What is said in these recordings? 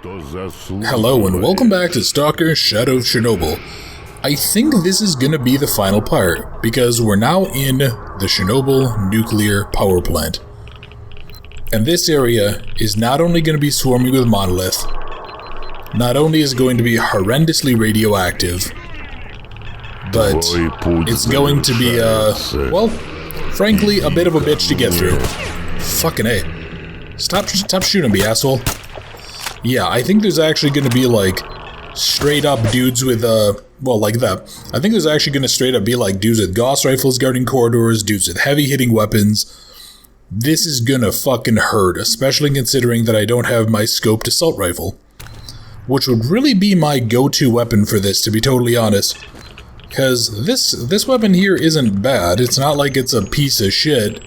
Hello and welcome back to Stalker Shadow of Chernobyl. I think this is gonna be the final part, because we're now in the Chernobyl Nuclear Power Plant. And this area is not only gonna be swarming with Monolith, not only is it going to be horrendously radioactive, but it's going to be, well, frankly, a bit of a bitch to get through. Fucking A. Stop shooting me, asshole. Yeah, I think there's actually gonna be, like, straight up dudes with, well, like that. I think there's actually gonna straight up be, like, dudes with Gauss rifles guarding corridors, dudes with heavy hitting weapons. This is gonna fucking hurt, especially considering that I don't have my scoped assault rifle. Which would really be my go-to weapon for this, to be totally honest. Because this weapon here isn't bad. It's not like it's a piece of shit.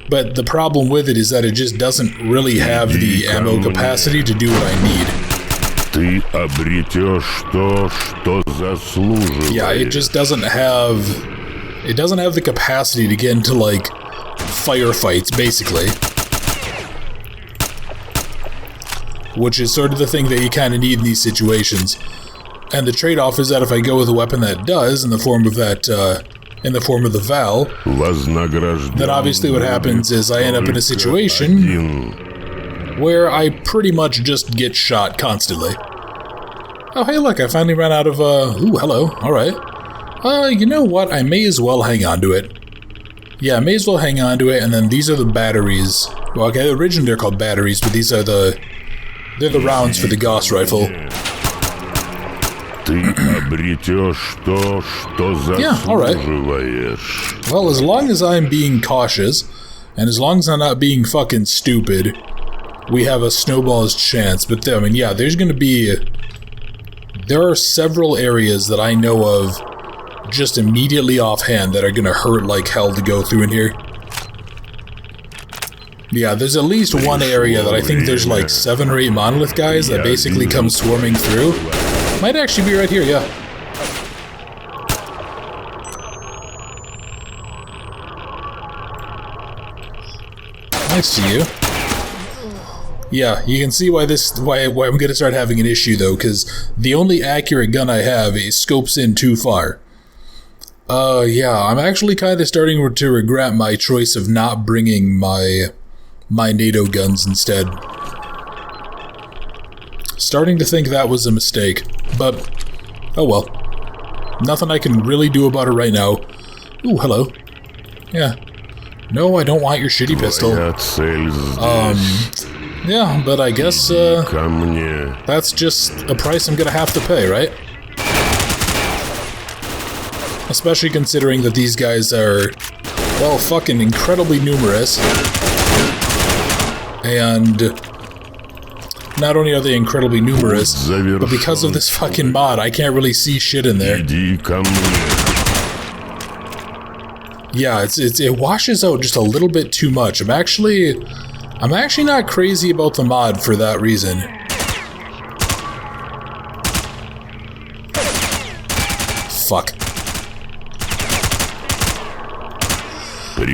But the problem with it is that it just doesn't really have the ammo capacity to do what I need. Yeah, it just doesn't have... It doesn't have the capacity to get into, like, firefights, basically. Which is sort of the thing that you kind of need in these situations. And the trade-off is that if I go with a weapon that does, in the form of that, in the form of the Val, then obviously what happens is I end up in a situation where I pretty much just get shot constantly. Oh, hey, look, I finally ran out of, ooh, hello, alright. You know what, I may as well hang on to it. Yeah, I may as well hang on to it, and then these are the batteries. Well, okay, originally they're called batteries, but these are they're the rounds for the Gauss rifle. Yeah, alright. Well, as long as I'm being cautious, and as long as I'm not being fucking stupid, we have a snowball's chance. But, I mean, yeah, there's gonna be... There are several areas that I know of just immediately offhand that are gonna hurt like hell to go through in here. Yeah, there's at least one area that I think there's like 7 or 8 Monolith guys that basically come swarming through. Might actually be right here, yeah. I see you. Yeah, you can see why I'm gonna start having an issue though, because the only accurate gun I have is scopes in too far. Yeah, I'm actually kind of starting to regret my choice of not bringing my NATO guns instead. Starting to think that was a mistake, but oh well. Nothing I can really do about it right now. Ooh, hello. Yeah. No, I don't want your shitty pistol. Yeah, but I guess, that's just a price I'm gonna have to pay, right? Especially considering that these guys are, well, fucking incredibly numerous. And not only are they incredibly numerous, but because of this fucking mod, I can't really see shit in there. Yeah, it washes out just a little bit too much. I'm actually not crazy about the mod for that reason. Fuck.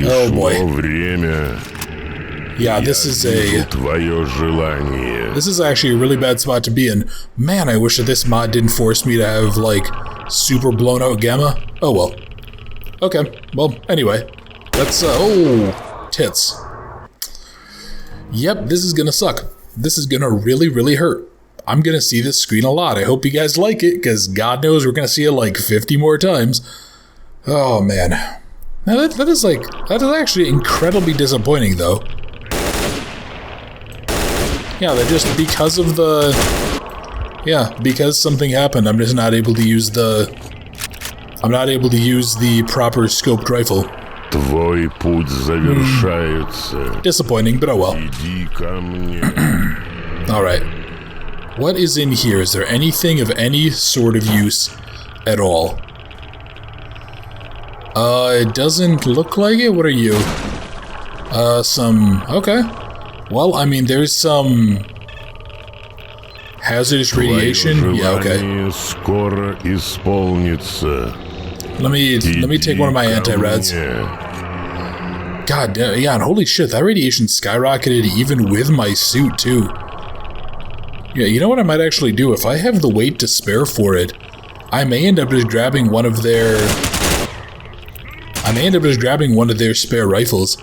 Oh boy. Yeah, this is actually a really bad spot to be in. Man, I wish that this mod didn't force me to have, like, super blown out gamma. Oh well. Okay, well, anyway. Let's, oh, tits. Yep, this is gonna suck. This is gonna really, really hurt. I'm gonna see this screen a lot. I hope you guys like it, because God knows we're gonna see it like 50 more times. Oh, man. Now that is actually incredibly disappointing, though. Yeah, they're just because of the... Yeah, because something happened, I'm just not able to use the... I'm not able to use the proper scoped rifle. Disappointing, but oh well. Alright. What is in here? Is there anything of any sort of use at all? It doesn't look like it. What are you? Okay. Well, I mean, there's some hazardous radiation. Yeah, okay. Let me take one of my anti-rads. God damn, yeah, and holy shit, that radiation skyrocketed even with my suit, too. Yeah, you know what I might actually do? If I have the weight to spare for it, I may end up just grabbing one of their... spare rifles.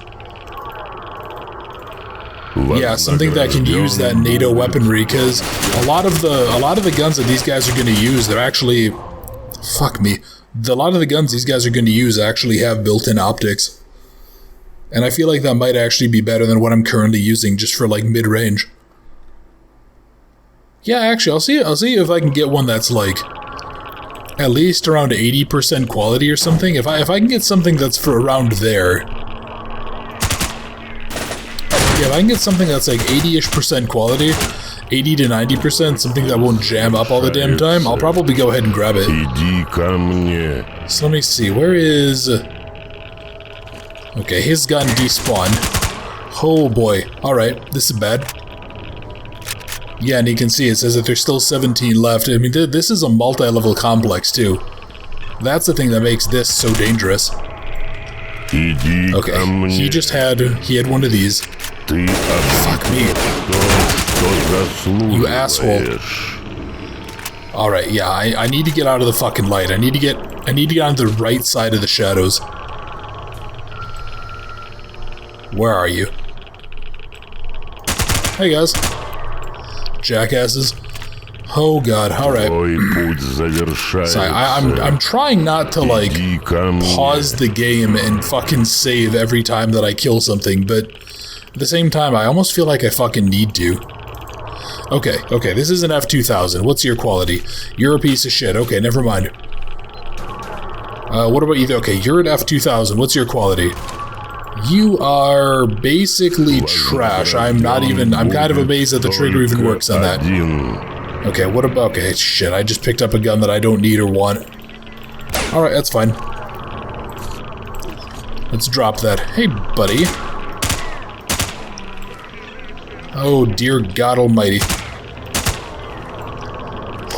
Yeah, something that can use that NATO weaponry, because a lot of the guns that these guys are going to use, they're actually... Fuck me. A lot of the guns these guys are going to use actually have built-in optics. And I feel like that might actually be better than what I'm currently using, just for, like, mid-range. Yeah, actually, I'll see if I can get one that's, like, at least around 80% quality or something. If I can get something that's for around there... Yeah, if I can get something that's, like, 80-ish% quality, 80 to 90%, something that won't jam up all the damn time, I'll probably go ahead and grab it. So let me see, where is... Okay, his gun despawned. Oh boy. Alright, this is bad. Yeah, and you can see it says that there's still 17 left. I mean, this is a multi-level complex, too. That's the thing that makes this so dangerous. Okay, he had one of these. Fuck me. You asshole. Alright, yeah, I need to get out of the fucking light. I need to get on the right side of the shadows. Where are you? Hey guys. Jackasses. Oh god, alright. Sorry, I'm trying not to, like, pause the game and fucking save every time that I kill something, but at the same time, I almost feel like I fucking need to. Okay, this is an F-2000. What's your quality? You're a piece of shit. Okay, never mind. What about you? Okay, you're an F-2000. What's your quality? You are basically trash. I'm kind of amazed that the trigger even works on that. Okay, what about... Okay, shit, I just picked up a gun that I don't need or want. Alright, that's fine. Let's drop that. Hey, buddy. Oh, dear God almighty.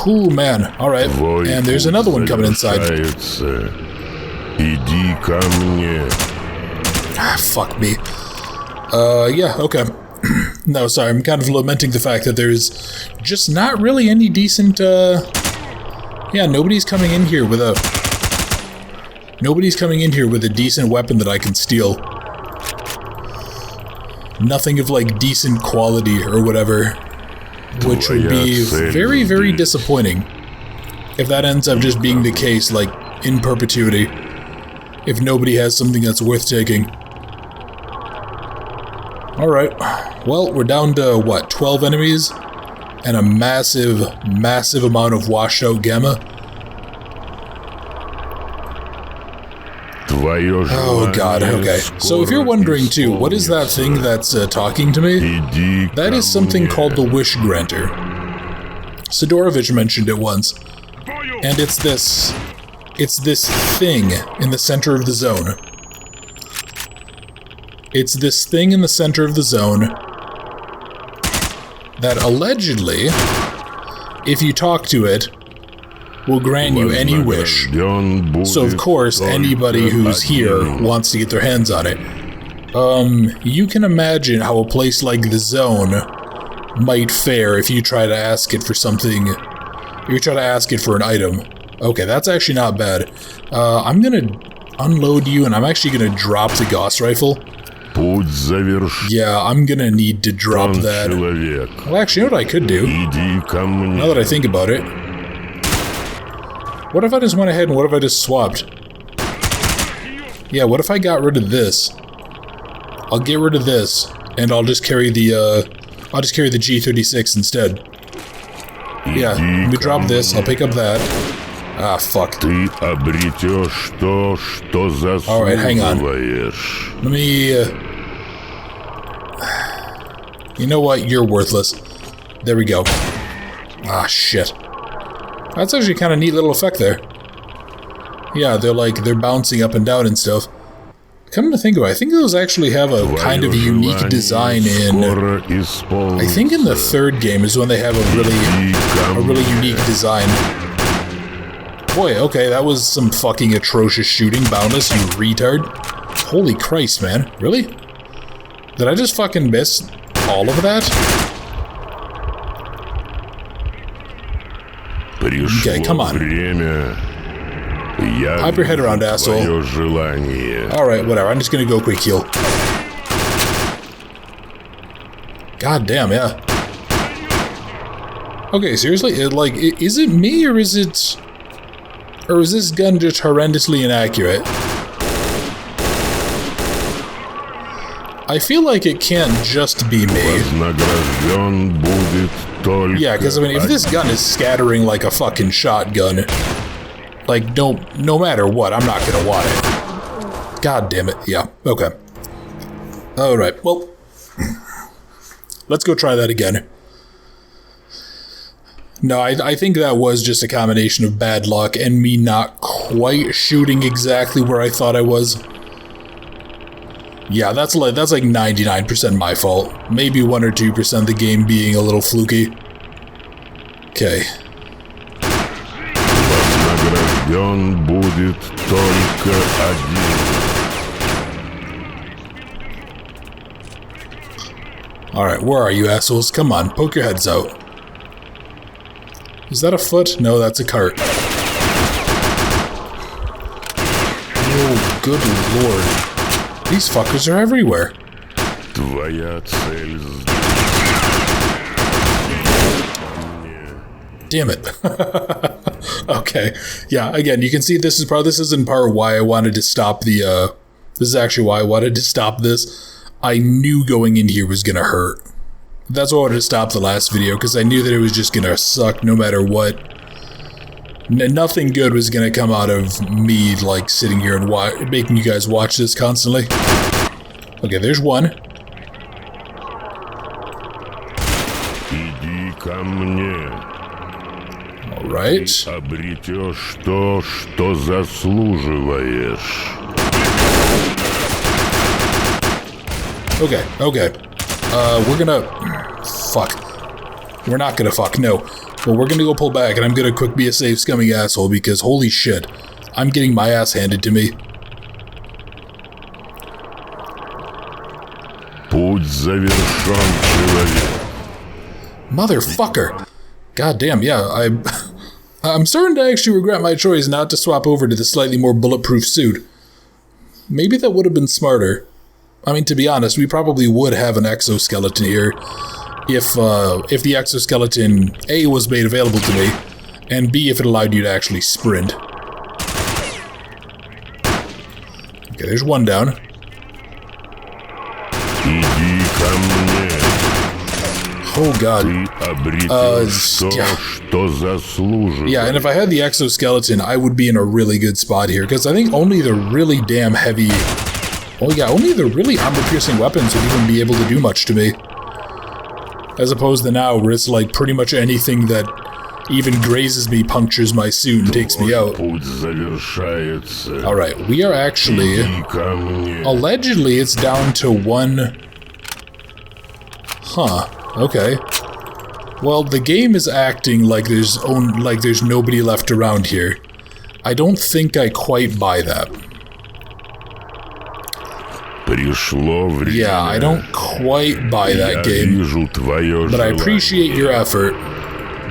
Ooh, man. Alright, and there's another one coming inside. Ah, fuck me. Yeah, okay. No, sorry, I'm kind of lamenting the fact that there's just not really any decent, yeah, nobody's coming in here with a decent weapon that I can steal. Nothing of, like, decent quality or whatever, which would be very, very disappointing if that ends up just being the case, like, in perpetuity, if nobody has something that's worth taking. Alright, well, we're down to, what, 12 enemies? And a massive, massive amount of washed out gamma. Oh god, okay. So if you're wondering too, what is that thing that's talking to me? That is something called the Wish Granter. Sidorovich mentioned it once. And it's this thing in the center of the zone. It's this thing in the center of the zone that allegedly, if you talk to it, will grant you any wish. So of course, anybody who's here wants to get their hands on it. You can imagine how a place like the zone might fare if you try to ask it for something, if you try to ask it for an item. Okay, that's actually not bad. I'm gonna unload you and I'm actually gonna drop the Gauss rifle. Yeah, I'm gonna need to drop that. Well, actually, you know what I could do? Now that I think about it. What if I just went ahead and what if I just swapped? Yeah, what if I got rid of this? I'll get rid of this, and I'll just carry the G36 instead. Yeah, let me drop this, I'll pick up that. Ah, fuck. Alright, hang on. Let me, you know what? You're worthless. There we go. Ah, shit. That's actually kind of neat little effect there. Yeah, they're bouncing up and down and stuff. Come to think of it, I think those actually have a kind of unique design in... I think in the third game is when they have a really unique design. Boy, okay, that was some fucking atrocious shooting, Boundless, you retard. Holy Christ, man. Really? Did I just fucking miss all of that? Okay, come on. Hop your head around, asshole. Alright, whatever. I'm just gonna go quick heal. God damn, yeah. Okay, seriously? Is it me or is it... Or is this gun just horrendously inaccurate? I feel like it can't just be me. Yeah, because I mean, if this gun is scattering like a fucking shotgun, like, no matter what, I'm not gonna want it. God damn it. Yeah, okay. Alright, well, let's go try that again. No, I think that was just a combination of bad luck and me not quite shooting exactly where I thought I was. Yeah, that's like 99% my fault. Maybe 1 or 2% the game being a little fluky. Okay. Alright, where are you assholes? Come on, poke your heads out. Is that a foot? No, that's a cart. Oh, good lord. These fuckers are everywhere. Damn it. Okay. Yeah, again, you can see this is in part why I wanted to stop the, this is actually why I wanted to stop this. I knew going in here was gonna hurt. That's why I wanted to stop the last video, because I knew that it was just gonna suck no matter what. Nothing good was gonna come out of me, like, sitting here and making you guys watch this constantly. Okay, there's one. Alright. Okay. We're gonna... Fuck. We're not gonna fuck, no. But we're gonna go pull back, and I'm gonna quick be a safe scummy asshole, because holy shit, I'm getting my ass handed to me. Motherfucker. God damn, yeah, I'm starting to actually regret my choice not to swap over to the slightly more bulletproof suit. Maybe that would have been smarter. I mean, to be honest, we probably would have an exoskeleton here if the exoskeleton, A, was made available to me, and B, if it allowed you to actually sprint. Okay, there's one down. Oh god. Yeah, and if I had the exoskeleton, I would be in a really good spot here, because I think only the really damn heavy... Oh yeah, only the really armor-piercing weapons would even be able to do much to me. As opposed to now, where it's like pretty much anything that even grazes me punctures my suit and takes me out. Alright, we are actually... Allegedly, it's down to one... Huh, okay. Well, the game is acting like there's nobody left around here. I don't think I quite buy that. Yeah, I don't quite buy that game, but I appreciate your effort.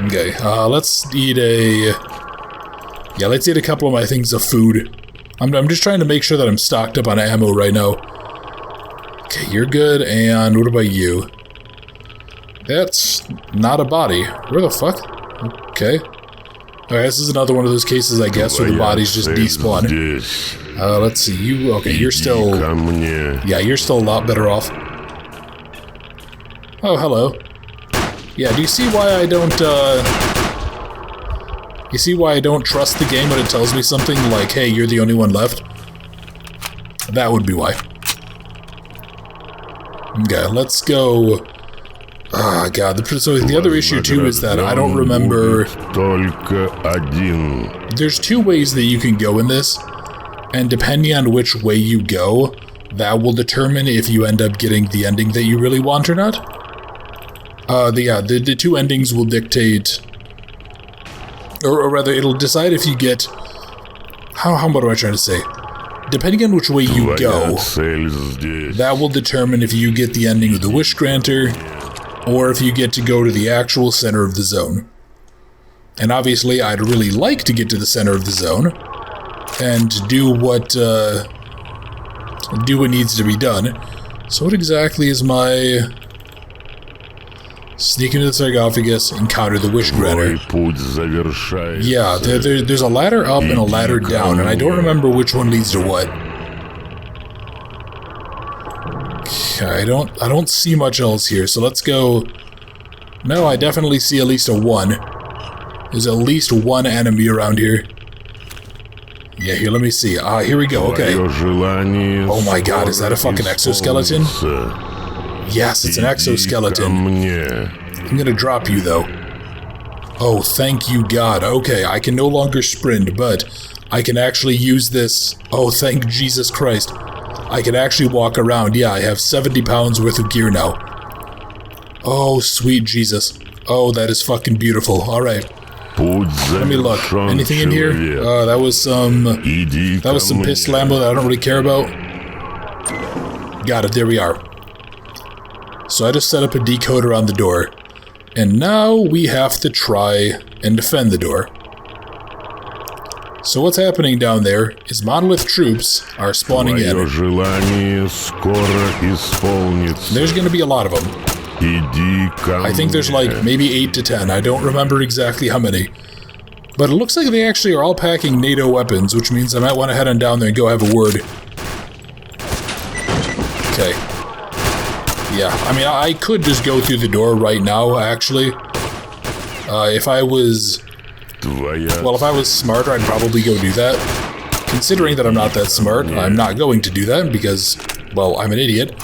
Okay, let's eat let's eat a couple of my things of food. I'm just trying to make sure that I'm stocked up on ammo right now. Okay, you're good, and what about you? That's not a body. Where the fuck? Okay. Alright, this is another one of those cases, I guess, where the bodies just despawn. Let's see, you're still... Yeah, you're still a lot better off. Oh, hello. Yeah, do you see why I don't, You see why I don't trust the game when it tells me something like, hey, you're the only one left? That would be why. Okay, let's go... Ah, god, so the other issue too is that I don't remember... There's two ways that you can go in this, and depending on which way you go, that will determine if you end up getting the ending that you really want or not. The two endings will dictate... Or rather, it'll decide if you get... what am I trying to say? Depending on which way you go, that will determine if you get the ending of the Wish Granter, or if you get to go to the actual center of the zone. And obviously, I'd really like to get to the center of the zone and do what needs to be done. So what exactly is my... Sneak into the sarcophagus, encounter the wish granter. Yeah, there's a ladder up and a ladder down, and I don't remember which one leads to what. Okay, I don't see much else here, so let's go... No, I definitely see at least a 1. There's at least one enemy around here. Yeah, here, let me see. Here we go, okay. Oh my god, is that a fucking exoskeleton? Yes, it's an exoskeleton. I'm gonna drop you, though. Oh, thank you, God. Okay, I can no longer sprint, but I can actually use this. Oh, thank Jesus Christ. I can actually walk around. Yeah, I have 70 pounds worth of gear now. Oh, sweet Jesus. Oh, that is fucking beautiful. Alright. Let me look. Anything in here? That was some pistol ammo that I don't really care about. Got it, there we are. So I just set up a decoder on the door. And now we have to try and defend the door. So what's happening down there is Monolith troops are spawning in. There's gonna be a lot of them. I think there's like maybe 8 to 10. I don't remember exactly how many. But it looks like they actually are all packing NATO weapons, which means I might want to head on down there and go have a word. Okay. Yeah, I mean, I could just go through the door right now, actually. If I was... Well, if I was smarter, I'd probably go do that. Considering that I'm not that smart, I'm not going to do that because, well, I'm an idiot.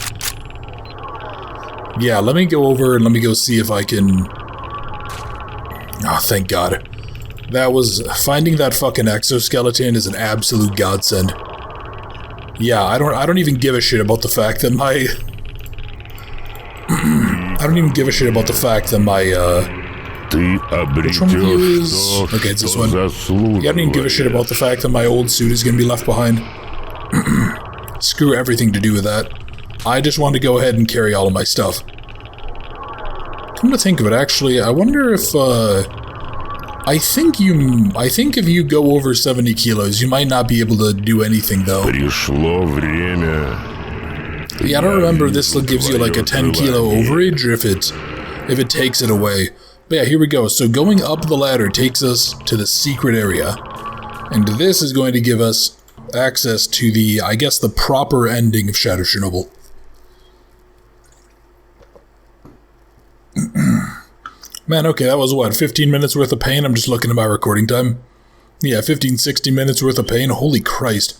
Yeah, let me go over and let me go see if I can... Oh, thank God. That was... Finding that fucking exoskeleton is an absolute godsend. Yeah, I don't even give a shit about the fact that my... I don't even give a shit about the fact that my, which one do you use? Okay, it's this one. Yeah, I don't even give a shit about the fact that my old suit is gonna be left behind. Screw everything to do with that. I just want to go ahead and carry all of my stuff. Come to think of it, actually, I wonder if, I think if you go over 70 kilos, you might not be able to do anything, though. Yeah, I don't remember this gives you like a 10 kilo overage or if it takes it away. But yeah, here we go. So going up the ladder takes us to the secret area. And this is going to give us access to the, I guess, the proper ending of Shadow Chernobyl. Man, okay, that was what, 15 minutes worth of pain? I'm just looking at my recording time. Yeah, 15, 16 minutes worth of pain. Holy Christ.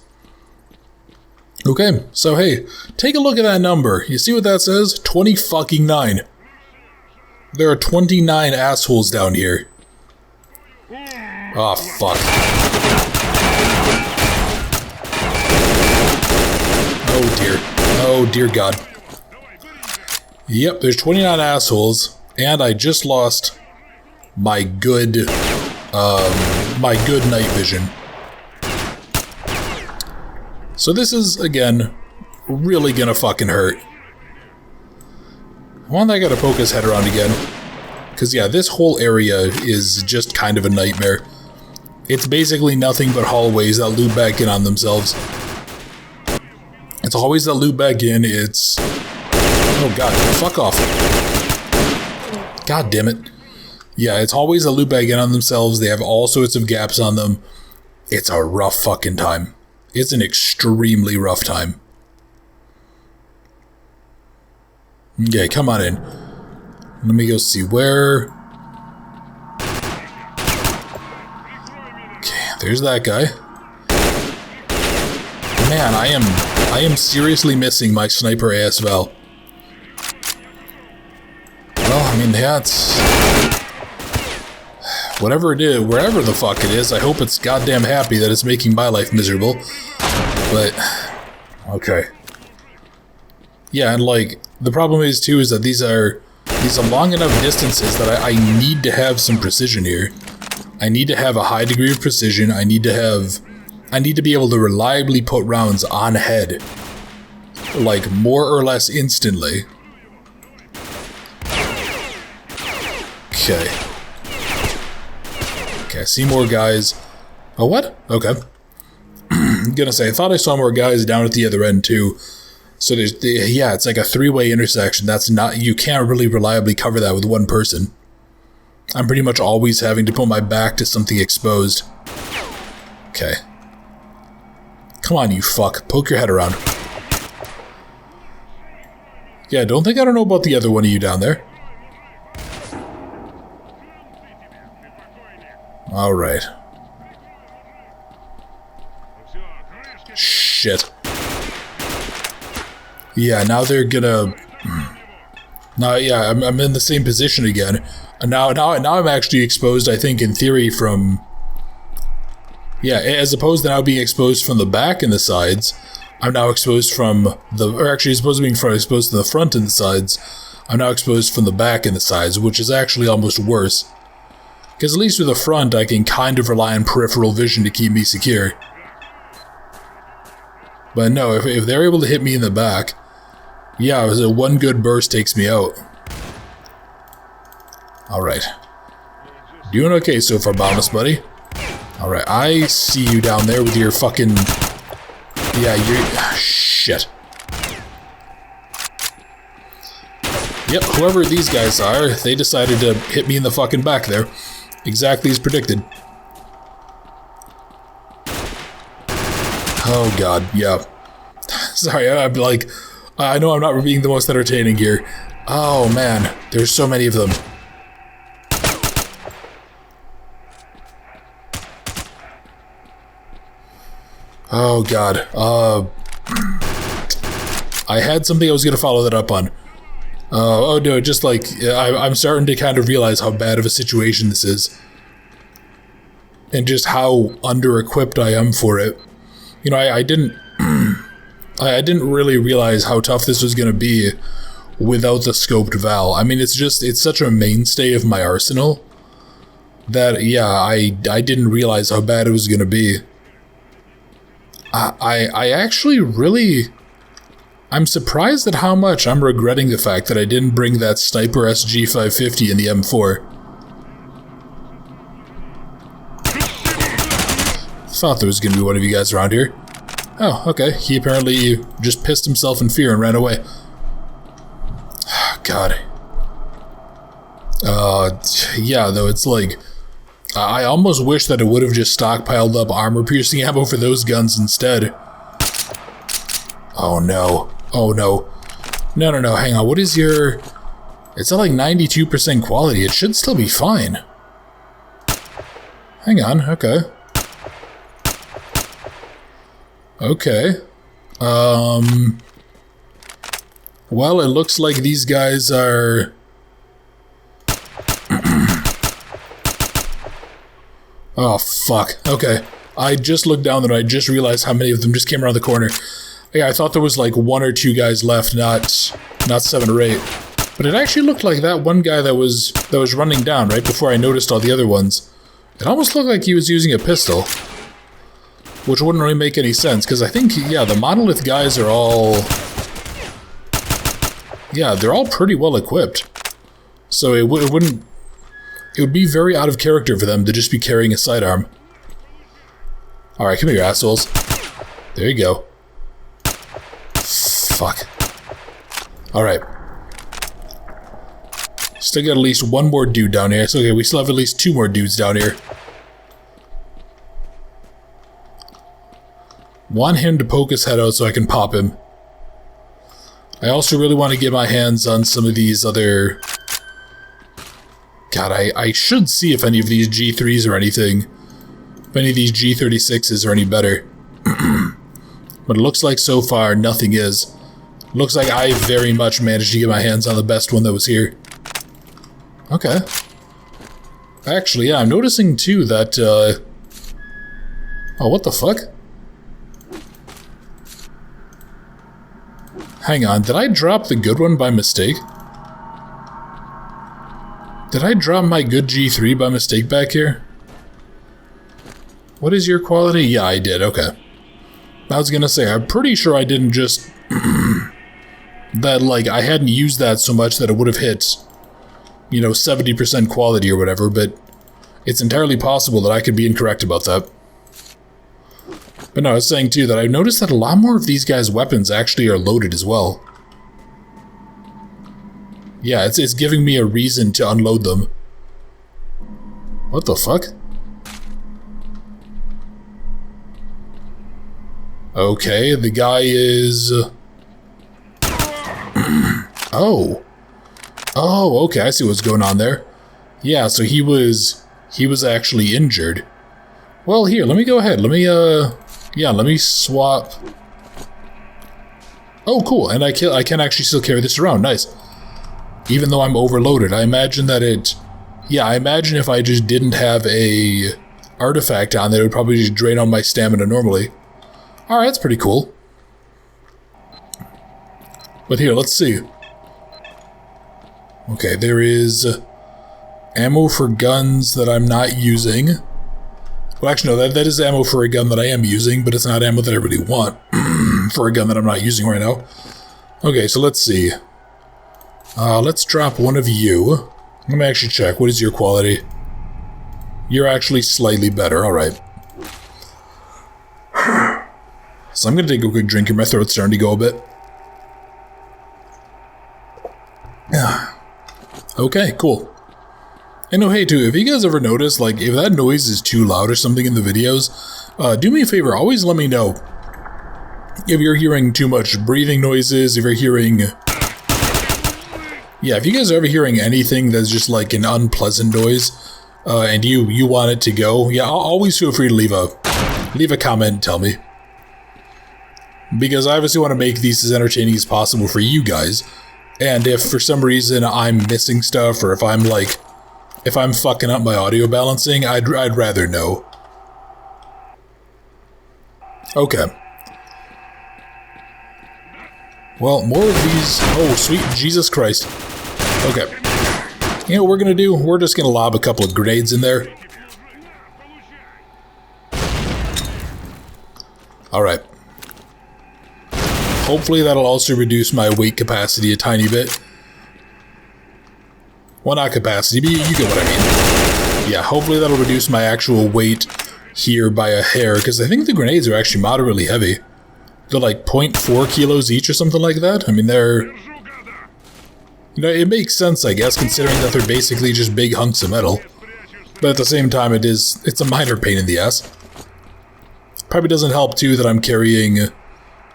Okay, so hey, take a look at that number. You see what that says? 20-fucking-9. There are 29 assholes down here. Oh, fuck. Oh, dear. Oh, dear God. Yep, there's 29 assholes, and I just lost my good night vision. So this is, again, really gonna fucking hurt. One, I gotta poke his head around again. Because, yeah, this whole area is just kind of a nightmare. It's basically nothing but hallways that loop back in on themselves. It's hallways that loop back in, it's... Oh god, fuck off. God damn it. Yeah, it's hallways that loop back in on themselves, they have all sorts of gaps on them. It's a rough fucking time. It's an extremely rough time. Okay, come on in. Let me go see where... Okay, there's that guy. Man, I am seriously missing my sniper ASVAL. Well, I mean, yeah, it's... Whatever it is, wherever the fuck it is, I hope it's goddamn happy that it's making my life miserable. But, okay. Yeah, and like, the problem is too is that these are long enough distances that I need to have some precision here. I need to have a high degree of precision. I need to be able to reliably put rounds on head. Like, more or less instantly. Okay. Okay, I see more guys. Oh, what? Okay. I'm gonna say, I thought I saw more guys down at the other end, too. So there's, yeah, it's like a three-way intersection. That's not, you can't really reliably cover that with one person. I'm pretty much always having to put my back to something exposed. Okay. Come on, you fuck. Poke your head around. Yeah, don't think I don't know about the other one of you down there. Alright. Shit. Yeah, now they're gonna... Now, yeah, I'm in the same position again. And now I'm actually exposed, I think, in theory, from... Yeah, as opposed to now being exposed from the back and the sides, I'm now exposed from the... Or actually, as opposed to being exposed to the front and the sides, I'm now exposed from the back and the sides, which is actually almost worse. Because at least with the front, I can kind of rely on peripheral vision to keep me secure. But no, if they're able to hit me in the back... Yeah, it was one good burst takes me out. Alright. Doing okay so far, Bombus, buddy. Alright, I see you down there with your fucking... Yeah, you're... Shit. Yep, whoever these guys are, they decided to hit me in the fucking back there. Exactly as predicted. Oh god, yeah. Sorry, I'm like... I know I'm not being the most entertaining here. Oh man, there's so many of them. Oh god, I had something I was gonna follow that up on. Oh no, just like, I'm starting to kind of realize how bad of a situation this is. And just how under-equipped I am for it. You know, I didn't really realize how tough this was gonna be without the scoped Val. I mean, it's such a mainstay of my arsenal that, yeah, I didn't realize how bad it was gonna be. I actually really... I'm surprised at how much I'm regretting the fact that I didn't bring that Sniper SG-550 in the M4. Thought there was gonna be one of you guys around here. Oh, okay. He apparently just pissed himself in fear and ran away. God. Yeah, though, it's like... I almost wish that it would have just stockpiled up armor-piercing ammo for those guns instead. Oh, no. Oh, no. No, hang on. What is your... It's at like 92% quality. It should still be fine. Hang on, okay. Okay. Well, it looks like these guys are... Oh, fuck. Okay. I just looked down there and I just realized how many of them just came around the corner. Yeah, I thought there was like 1 or 2 guys left, not 7 or 8. But it actually looked like that one guy that was running down right before I noticed all the other ones. It almost looked like he was using a pistol. Which wouldn't really make any sense, because I think, yeah, the Monolith guys are all... Yeah, they're all pretty well equipped. So it wouldn't... It would be very out of character for them to just be carrying a sidearm. Alright, come here, assholes. There you go. Fuck. Alright. Still got at least 1 more dude down here. So, okay, we still have at least 2 more dudes down here. Want him to poke his head out so I can pop him. I also really want to get my hands on some of these other... God, I should see if any of these G3s are anything. If any of these G36s are any better. But it looks like so far nothing is. Looks like I very much managed to get my hands on the best one that was here. Okay. Actually, yeah, I'm noticing too that, Oh, what the fuck? Hang on, did I drop the good one by mistake? Did I drop my good G3 by mistake back here? What is your quality? Yeah, I did, okay. I was gonna say, I'm pretty sure I didn't just... that, like, I hadn't used that so much that it would have hit, you know, 70% quality or whatever, but It's entirely possible that I could be incorrect about that. But no, I was saying too that I've noticed that a lot more of these guys' weapons actually are loaded as well. Yeah, it's giving me a reason to unload them. What the fuck? Okay, the guy is... Oh. Oh, okay, I see what's going on there. Yeah, so he was actually injured. Well, here, let me go ahead. Let me, yeah, let me swap. Oh, cool, and I can actually still carry this around. Nice. Even though I'm overloaded, I imagine that it... Yeah, I imagine if I just didn't have a artifact on there, it would probably just drain on my stamina normally. Alright, that's pretty cool. But here, let's see. Okay, there is ammo for guns that I'm not using. Well, actually, no, that is ammo for a gun that I am using, but it's not ammo that I really want for a gun that I'm not using right now. Okay, so let's see. Let's drop one of you. Let me actually check. What is your quality? You're actually slightly better. Alright. So I'm going to take a quick drink here. My throat's starting to go a bit. Okay, cool. And oh, hey, too, if you guys ever notice, like, if that noise is too loud or something in the videos, do me a favor, always let me know if you're hearing too much breathing noises, if you're hearing... Yeah, if you guys are ever hearing anything that's just like an unpleasant noise, and you want it to go, yeah, always feel free to leave a comment and tell me. Because I obviously want to make these as entertaining as possible for you guys, and if for some reason I'm missing stuff, or if I'm fucking up my audio balancing, I'd rather know. Okay. Well, more of these... Oh, sweet Jesus Christ. Okay. You know what we're gonna do? We're just gonna lob a couple of grenades in there. Alright. Hopefully that'll also reduce my weight capacity a tiny bit. Well, not capacity, but you get what I mean. Yeah, hopefully that'll reduce my actual weight here by a hair, because I think the grenades are actually moderately heavy. They're like 0.4 kilos each or something like that. I mean, they're... You know, it makes sense, I guess, considering that they're basically just big hunks of metal. But at the same time, it's a minor pain in the ass. Probably doesn't help, too, that I'm carrying,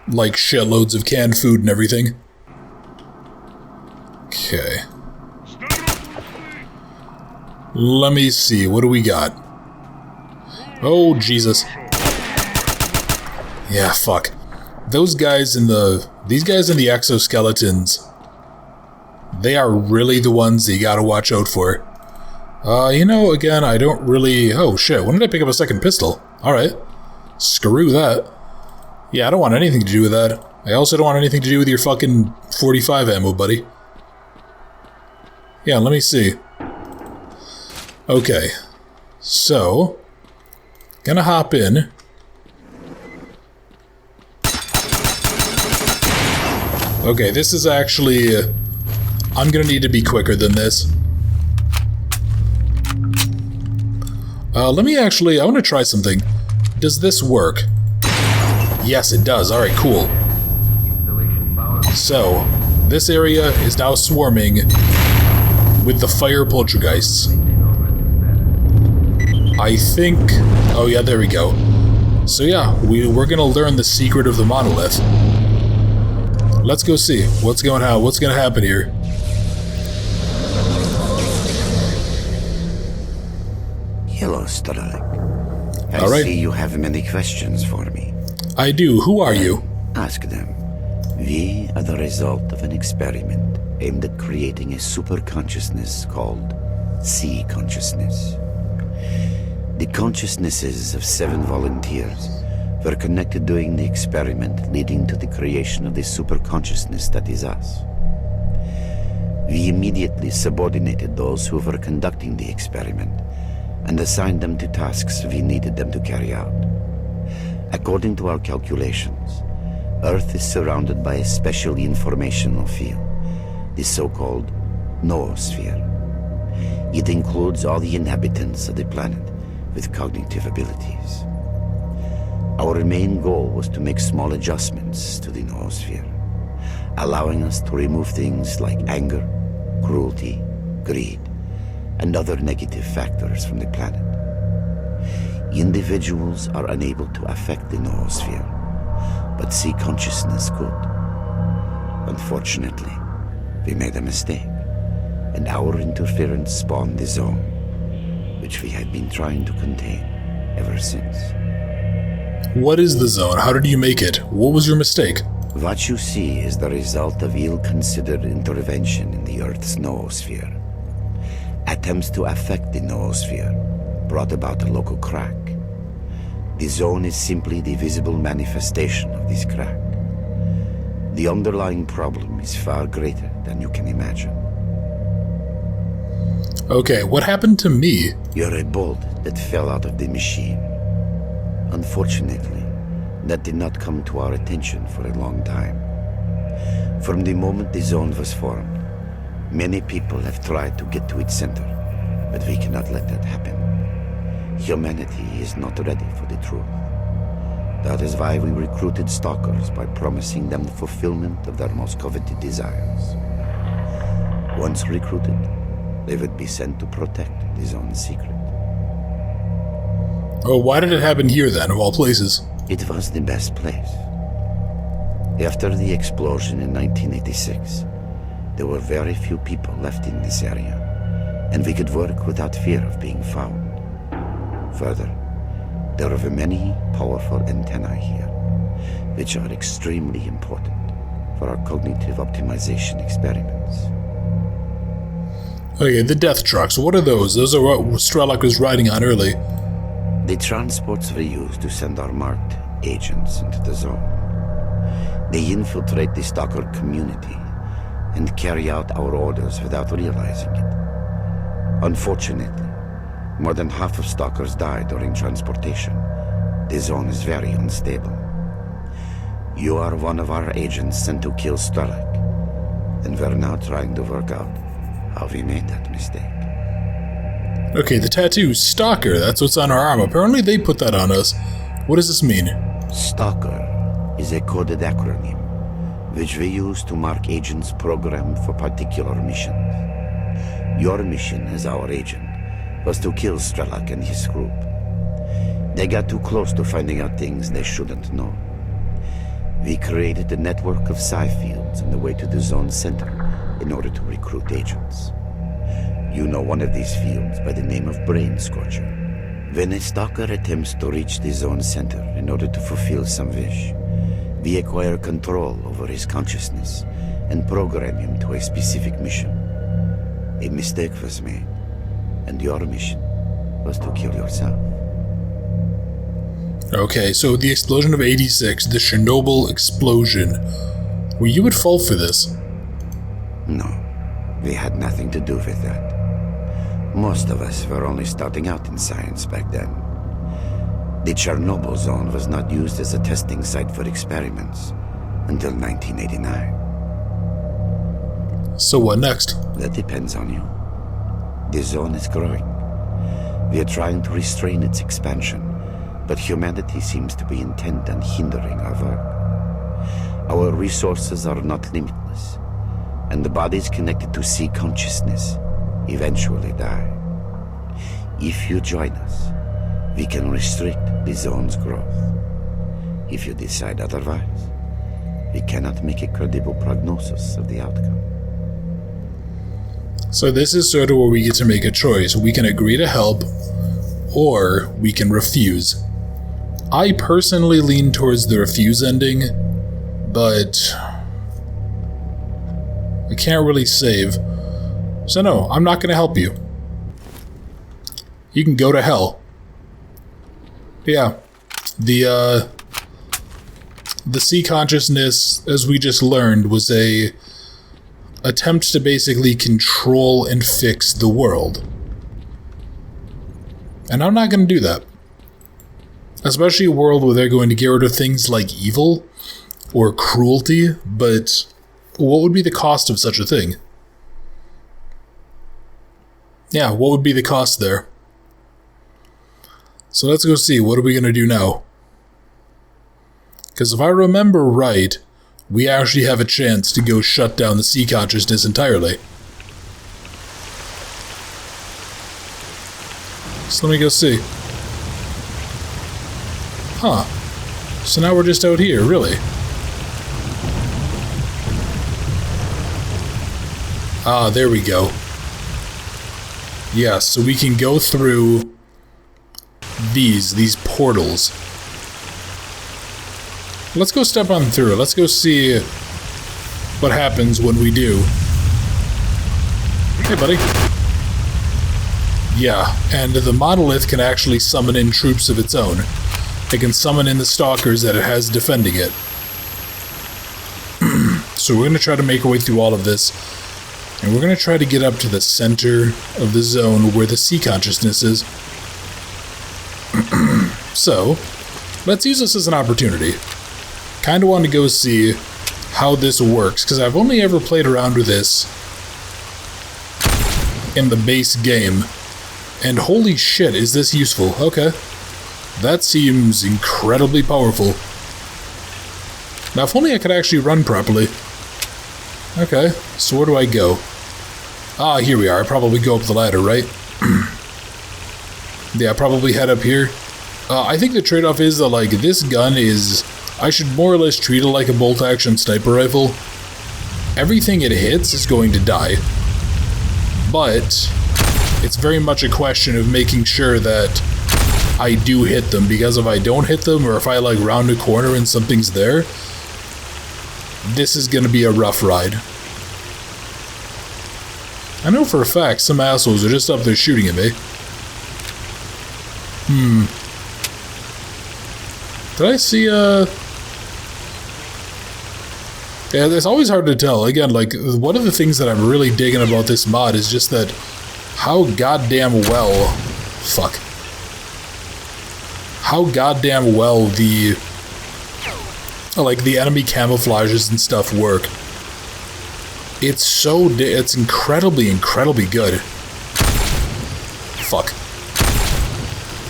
like, shitloads of canned food and everything. Okay. Let me see, what do we got? Oh, Jesus. Yeah, fuck. These guys in the exoskeletons, they are really the ones that you gotta watch out for. You know, again, I don't really... Oh, shit, when did I pick up a second pistol? Alright. Screw that. Yeah, I don't want anything to do with that. I also don't want anything to do with your fucking 45 ammo, buddy. Yeah, let me see. Okay. So, gonna hop in. Okay, this is actually... I'm gonna need to be quicker than this. Let me actually... I want to try something. Does this work? Yes, it does. Alright, cool. So, this area is now swarming with the fire poltergeists. I think... Oh yeah, there we go. So yeah, we're gonna learn the secret of the Monolith. Let's go see what's gonna happen here. Hello, Strelok. I All right. see you have many questions for me. I do. Who are you? Ask them. We are the result of an experiment aimed at creating a super consciousness called sea consciousness. The consciousnesses of 7 volunteers were connected during the experiment, leading to the creation of the super consciousness that is us. We immediately subordinated those who were conducting the experiment and assigned them to tasks we needed them to carry out. According to our calculations, Earth is surrounded by a special informational field, the so-called noosphere. It includes all the inhabitants of the planet with cognitive abilities. Our main goal was to make small adjustments to the noosphere, allowing us to remove things like anger, cruelty, greed, and other negative factors from the planet. Individuals are unable to affect the noosphere, but C consciousness could. Unfortunately, we made a mistake, and our interference spawned the zone, which we had been trying to contain ever since. What is the zone? How did you make it? What was your mistake? What you see is the result of ill-considered intervention in the Earth's noosphere. Attempts to affect the noosphere brought about a local crack. The zone is simply the visible manifestation of this crack. The underlying problem is far greater than you can imagine. Okay, what happened to me? You're a bolt that fell out of the machine. Unfortunately, that did not come to our attention for a long time. From the moment the zone was formed, many people have tried to get to its center, but we cannot let that happen. Humanity is not ready for the truth. That is why we recruited Stalkers by promising them the fulfillment of their most coveted desires. Once recruited, they would be sent to protect the zone's secret. Oh, why did it happen here then, of all places? It was the best place. After the explosion in 1986, there were very few people left in this area, and we could work without fear of being found. Further, there are many powerful antennae here, which are extremely important for our cognitive optimization experiments. Okay, the death trucks, what are those? Those are what Strelok was riding on early. The transports we use to send our marked agents into the zone. They infiltrate the Stalker community and carry out our orders without realizing it. Unfortunately, more than half of Stalkers die during transportation. The zone is very unstable. You are one of our agents sent to kill Strelok, and we're now trying to work out how we made that mistake. Okay, the tattoo, Stalker, that's what's on our arm. Apparently they put that on us. What does this mean? Stalker is a coded acronym, which we use to mark agents programmed for particular missions. Your mission as our agent was to kill Strelok and his group. They got too close to finding out things they shouldn't know. We created a network of psi fields on the way to the zone center in order to recruit agents. You know one of these fields by the name of Brain Scorcher. When a Stalker attempts to reach the zone center in order to fulfill some wish, we acquire control over his consciousness and program him to a specific mission. A mistake was made, and your mission was to kill yourself. Okay, so the explosion of 86, the Chernobyl explosion. Were you at fault for this? No, we had nothing to do with that. Most of us were only starting out in science back then. The Chernobyl zone was not used as a testing site for experiments until 1989. So what next? That depends on you. The zone is growing. We are trying to restrain its expansion, but humanity seems to be intent on hindering our work. Our resources are not limitless, and the bodies connected to C consciousness eventually die. If you join us, we can restrict the zone's growth. If you decide otherwise, we cannot make a credible prognosis of the outcome. So this is sort of where we get to make a choice. We can agree to help, or we can refuse. I personally lean towards the refuse ending, but I can't really save. So no, I'm not going to help you. You can go to hell. Yeah, the C consciousness, as we just learned, was a attempt to basically control and fix the world. And I'm not going to do that. Especially a world where they're going to get rid of things like evil or cruelty, but what would be the cost of such a thing? Yeah, what would be the cost there? So let's go see, what are we going to do now? Because if I remember right, we actually have a chance to go shut down the sea consciousness entirely. So let me go see. Huh. So now we're just out here, really? Ah, there we go. Yeah, so we can go through these portals. Let's go step on through it. Let's go see what happens when we do. Hey, buddy. Yeah, and the Monolith can actually summon in troops of its own. It can summon in the Stalkers that it has defending it. So we're going to try to make our way through all of this. And we're going to try to get up to the center of the zone where the sea consciousness is. So, let's use this as an opportunity. Kind of want to go see how this works, because I've only ever played around with this in the base game. And holy shit, is this useful. Okay. That seems incredibly powerful. Now, if only I could actually run properly. Okay, so where do I go? Ah, here we are. I probably go up the ladder, right? Yeah, probably head up here. I think the trade-off is that, like, this gun is... I should more or less treat it like a bolt-action sniper rifle. Everything it hits is going to die. But it's very much a question of making sure that I do hit them, because if I don't hit them, or if I, like, round a corner and something's there, this is gonna be a rough ride. I know for a fact some assholes are just up there shooting at me. Did I see, Yeah, it's always hard to tell. Again, like, one of the things that I'm really digging about this mod is just that how goddamn well... Fuck. How goddamn well the... like, the enemy camouflages and stuff work. It's incredibly, incredibly good. Fuck.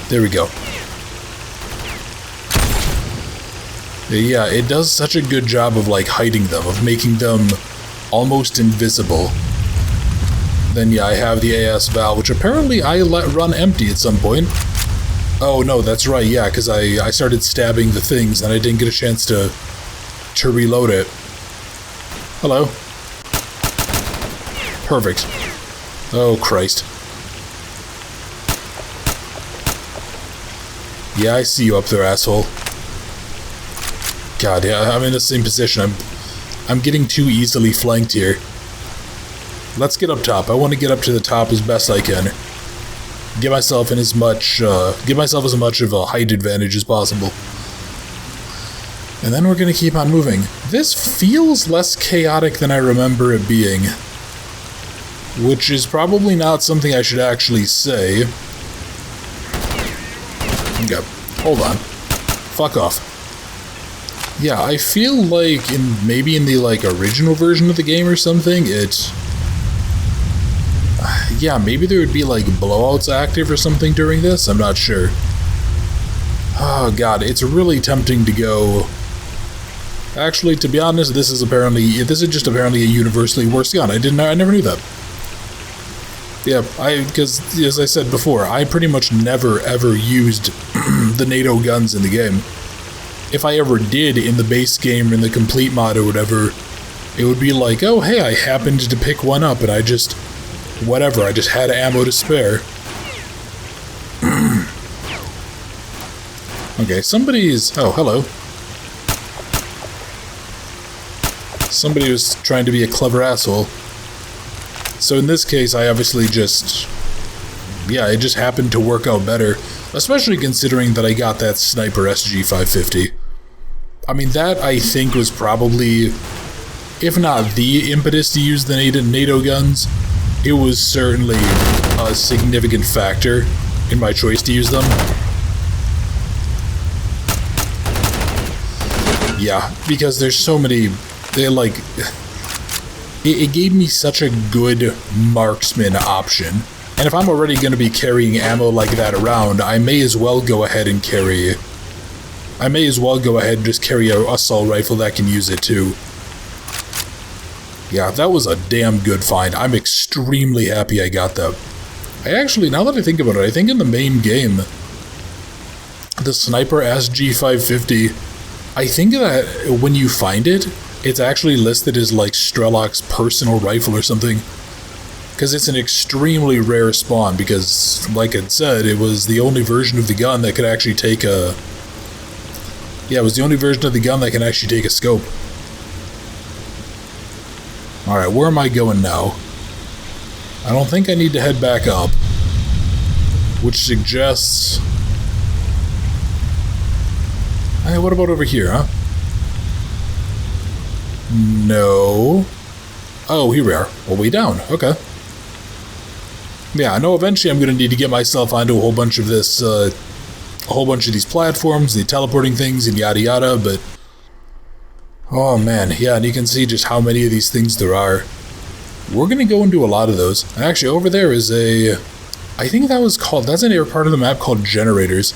There we go. Yeah, it does such a good job of, like, hiding them, of making them almost invisible. Then, yeah, I have the AS valve, which apparently I let run empty at some point. Oh, no, that's right, yeah, because I started stabbing the things, and I didn't get a chance to reload it. Hello. Perfect. Oh, Christ. Yeah, I see you up there, asshole. God, yeah, I'm in the same position. I'm getting too easily flanked here. Let's get up top. I want to get up to the top as best I can. Give myself as much of a height advantage as possible. And then we're going to keep on moving. This feels less chaotic than I remember it being. Which is probably not something I should actually say. Okay, hold on. Fuck off. Yeah, I feel like maybe in the, like, original version of the game or something, yeah, maybe there would be, like, blowouts active or something during this? I'm not sure. Oh, God, it's really tempting to go... Actually, to be honest, this is just apparently a universally worse gun. I never knew that. Yeah, because, as I said before, I pretty much never, ever used the NATO guns in the game. If I ever did in the base game or in the complete mod or whatever, it would be like, oh, hey, I happened to pick one up and I just had ammo to spare. Okay, oh, hello. Somebody was trying to be a clever asshole. So in this case, I obviously it just happened to work out better, especially considering that I got that sniper SG-550. I mean, that, I think, was probably, if not the impetus to use the NATO guns, it was certainly a significant factor in my choice to use them. Yeah, because there's so many, it gave me such a good marksman option And if I'm already going to be carrying ammo like that around, I may as well go ahead and carry... I may as well go ahead and just carry a assault rifle that can use it too. Yeah, that was a damn good find. I'm extremely happy I got that. I actually, now that I think about it, I think in the main game, the Sniper SG-550, I think that when you find it, it's actually listed as like Strelok's personal rifle or something. Because it's an extremely rare spawn, because, like it said, it was the only version of the gun that could actually take a... Yeah, it was the only version of the gun that can actually take a scope. Alright, where am I going now? I don't think I need to head back up. Which suggests... Hey, what about over here, huh? No. Oh, here we are. Well, way down. Okay. Yeah, I know eventually I'm going to need to get myself onto a whole bunch of this, a whole bunch of these platforms, the teleporting things, and yada yada, but... Oh man, yeah, and you can see just how many of these things there are. We're going to go into a lot of those. Actually, over there is a... I think that was called... That's an part of the map called Generators.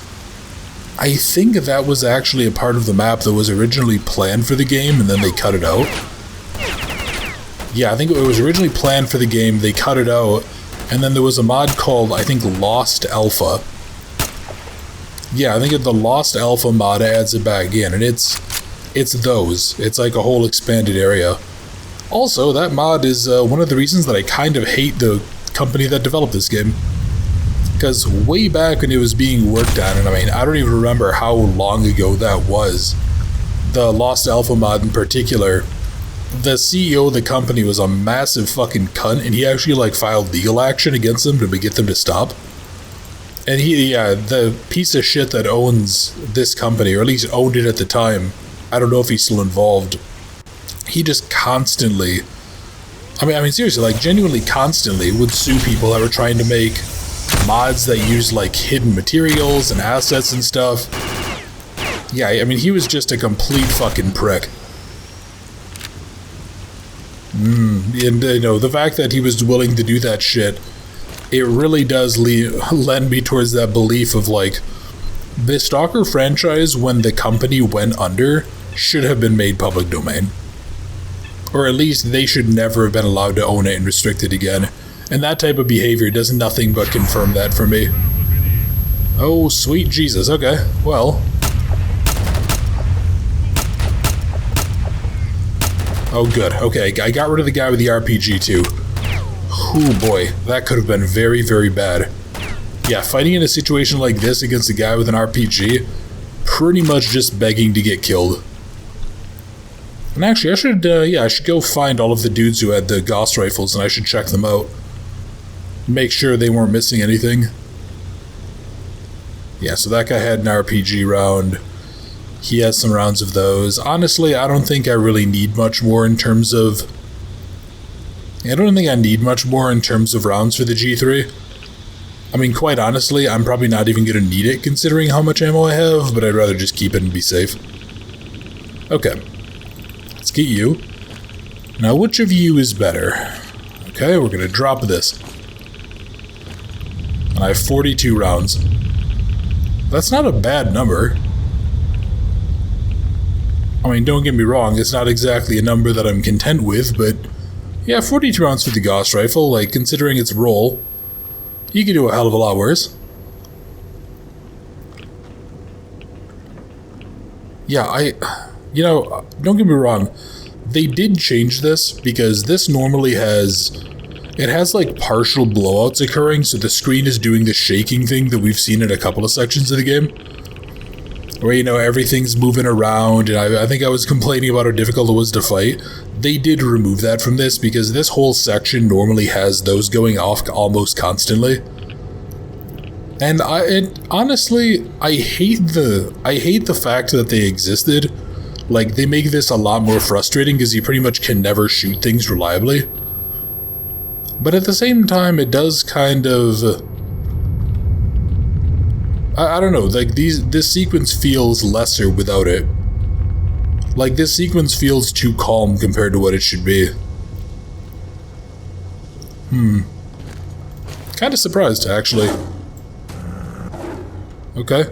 I think that was actually a part of the map that was originally planned for the game, and then they cut it out. Yeah, I think it was originally planned for the game, they cut it out, and then there was a mod called, I think, Lost Alpha. Yeah, I think the Lost Alpha mod adds it back in, and it's those. It's like a whole expanded area. Also, that mod is one of the reasons that I kind of hate the company that developed this game. Because way back when it was being worked on, and I mean, I don't even remember how long ago that was, the Lost Alpha mod in particular, the CEO of the company was a massive fucking cunt, and he actually like filed legal action against them to get them to stop. And the piece of shit that owns this company, or at least owned it at the time, I don't know if he's still involved, he just constantly, I mean seriously, like genuinely constantly would sue people that were trying to make mods that use like hidden materials and assets and stuff. Yeah, I mean, he was just a complete fucking prick. And, you know, the fact that he was willing to do that shit, it really does lend me towards that belief of, like, the Stalker franchise, when the company went under, should have been made public domain. Or at least they should never have been allowed to own it and restrict it again. And that type of behavior does nothing but confirm that for me. Oh, sweet Jesus. Okay, well... Oh, good. Okay, I got rid of the guy with the RPG, too. Oh boy, that could have been very, very bad. Yeah, fighting in a situation like this against a guy with an RPG, pretty much just begging to get killed. And actually, I should go find all of the dudes who had the Gauss rifles, and I should check them out. Make sure they weren't missing anything. Yeah, so that guy had an RPG round. He has some rounds of those. Honestly, I don't think I really need much more in terms of... I don't think I need much more in terms of rounds for the G3. I mean, quite honestly, I'm probably not even going to need it considering how much ammo I have, but I'd rather just keep it and be safe. Okay. Let's get you. Now, which of you is better? Okay, we're going to drop this. And I have 42 rounds. That's not a bad number. I mean, don't get me wrong, it's not exactly a number that I'm content with, but yeah, 42 rounds for the Gauss rifle, like, considering its role, you could do a hell of a lot worse. Yeah, you know, don't get me wrong, they did change this, because this normally has, it has like partial blowouts occurring, so the screen is doing the shaking thing that we've seen in a couple of sections of the game. Where, you know, everything's moving around, and I think I was complaining about how difficult it was to fight. They did remove that from this, because this whole section normally has those going off almost constantly. And honestly, I hate the fact that they existed. Like, they make this a lot more frustrating, because you pretty much can never shoot things reliably. But at the same time, it does kind of... I don't know, like, this sequence feels lesser without it. Like, this sequence feels too calm compared to what it should be. Kind Kind of surprised, actually. Okay.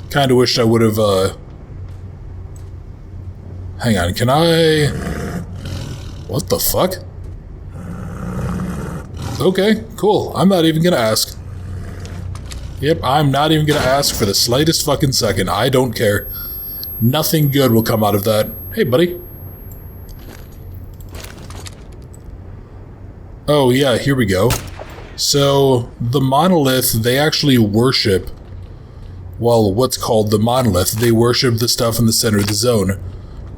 Kind of wished I would have, Hang on, can I... What the fuck? Okay, cool. I'm not even gonna ask. Yep, I'm not even gonna ask for the slightest fucking second. I don't care. Nothing good will come out of that. Hey, buddy. Oh, yeah, here we go. So, the Monolith, they actually worship... Well, what's called the Monolith. They worship the stuff in the center of the zone.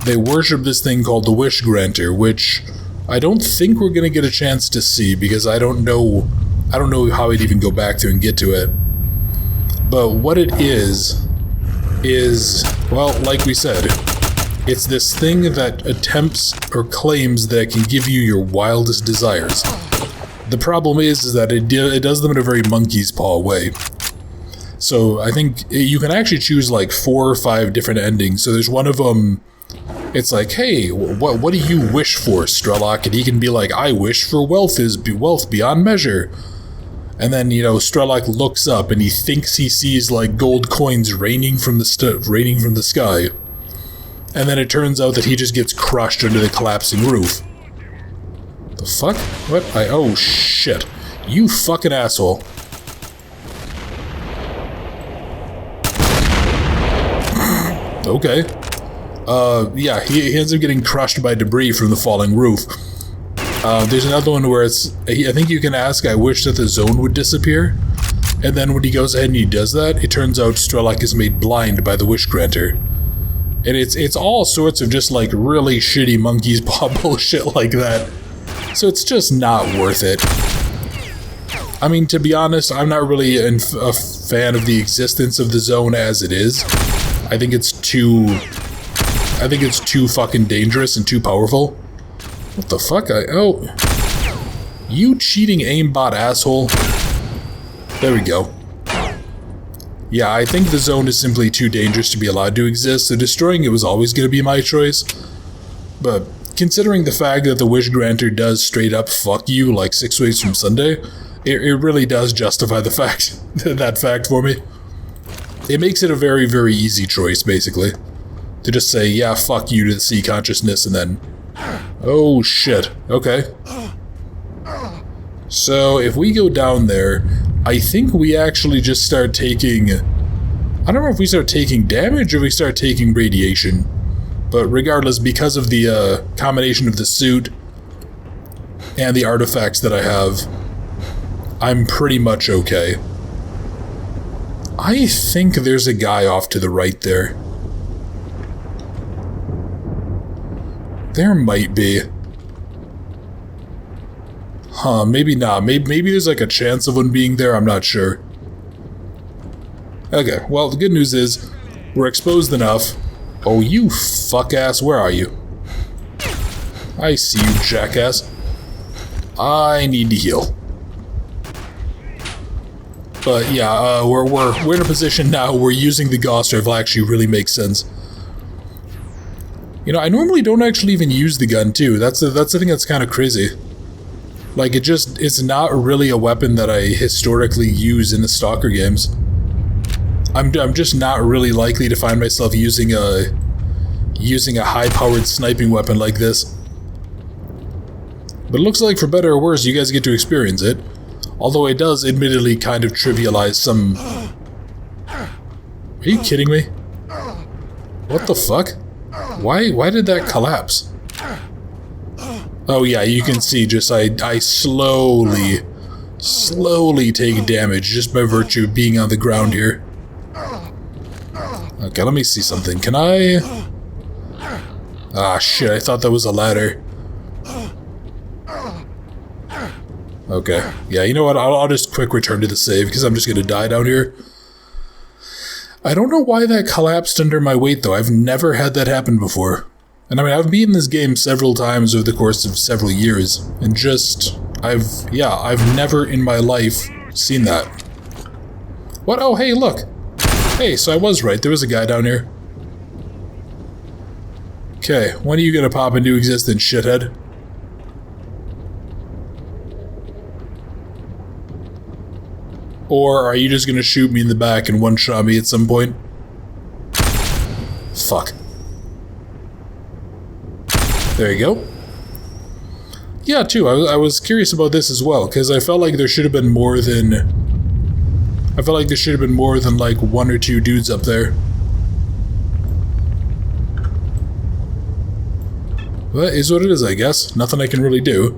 They worship this thing called the Wish Granter, which I don't think we're gonna get a chance to see because I don't know how I'd even go back to and get to it. But what it is, well, like we said, it's this thing that attempts or claims that it can give you your wildest desires. The problem is that it does them in a very monkey's paw way. So I think you can actually choose like 4 or 5 different endings. So there's one of them. It's like, hey, what do you wish for, Strelok? And he can be like, I wish for wealth beyond measure. And then, you know, Strelok looks up and he thinks he sees like gold coins raining from the sky. And then it turns out that he just gets crushed under the collapsing roof. The fuck? What? Oh shit. You fucking asshole. Okay. Yeah, he ends up getting crushed by debris from the falling roof. There's another one where it's... I think you can ask, I wish that the zone would disappear. And then when he goes ahead and he does that, it turns out Strelok is made blind by the Wish Granter. And it's all sorts of just like really shitty monkey's paw bullshit like that. So it's just not worth it. I mean, to be honest, I'm not really a fan of the existence of the zone as it is. I think it's too fucking dangerous and too powerful. What the fuck? Oh. You cheating aimbot asshole. There we go. Yeah, I think the zone is simply too dangerous to be allowed to exist, so destroying it was always going to be my choice. But considering the fact that the Wish Granter does straight up fuck you like 6 weeks from Sunday, it really does justify the fact, that fact for me. It makes it a very, very easy choice, basically. To just say, yeah, fuck you to the sea consciousness, and then... Oh, shit. Okay. So, if we go down there, I think we actually just start taking... I don't know if we start taking damage or we start taking radiation. But regardless, because of the combination of the suit and the artifacts that I have, I'm pretty much okay. I think there's a guy off to the right there. There might be. Huh, maybe not. Maybe there's like a chance of one being there, I'm not sure. Okay, well, the good news is, we're exposed enough. Oh, you fuck-ass, where are you? I see you, jackass. I need to heal. But yeah, we're in a position now where using the Gauss rifle actually really makes sense. You know, I normally don't actually even use the gun too. That's the thing that's kind of crazy. Like, it's not really a weapon that I historically use in the Stalker games. I'm just not really likely to find myself using a high-powered sniping weapon like this. But it looks like, for better or worse, you guys get to experience it. Although it does admittedly kind of trivialize some... Are you kidding me? What the fuck? Why did that collapse? Oh yeah, you can see just I slowly take damage just by virtue of being on the ground here. Okay, let me see something. Can I... Ah, shit, I thought that was a ladder. Okay, yeah, you know what, I'll just quick return to the save, because I'm just gonna die down here. I don't know why that collapsed under my weight, though. I've never had that happen before. And I mean, I've beaten this game several times over the course of several years, and just... I've never in my life seen that. What? Oh, hey, look! Hey, so I was right, there was a guy down here. Okay, when are you gonna pop into existence, shithead? Or are you just gonna shoot me in the back and one-shot me at some point? Fuck. There you go. Yeah, too, I was curious about this as well, because I felt like there should have been more than... I felt like there should have been more than, like, 1 or 2 dudes up there. Well, that is what it is, I guess. Nothing I can really do.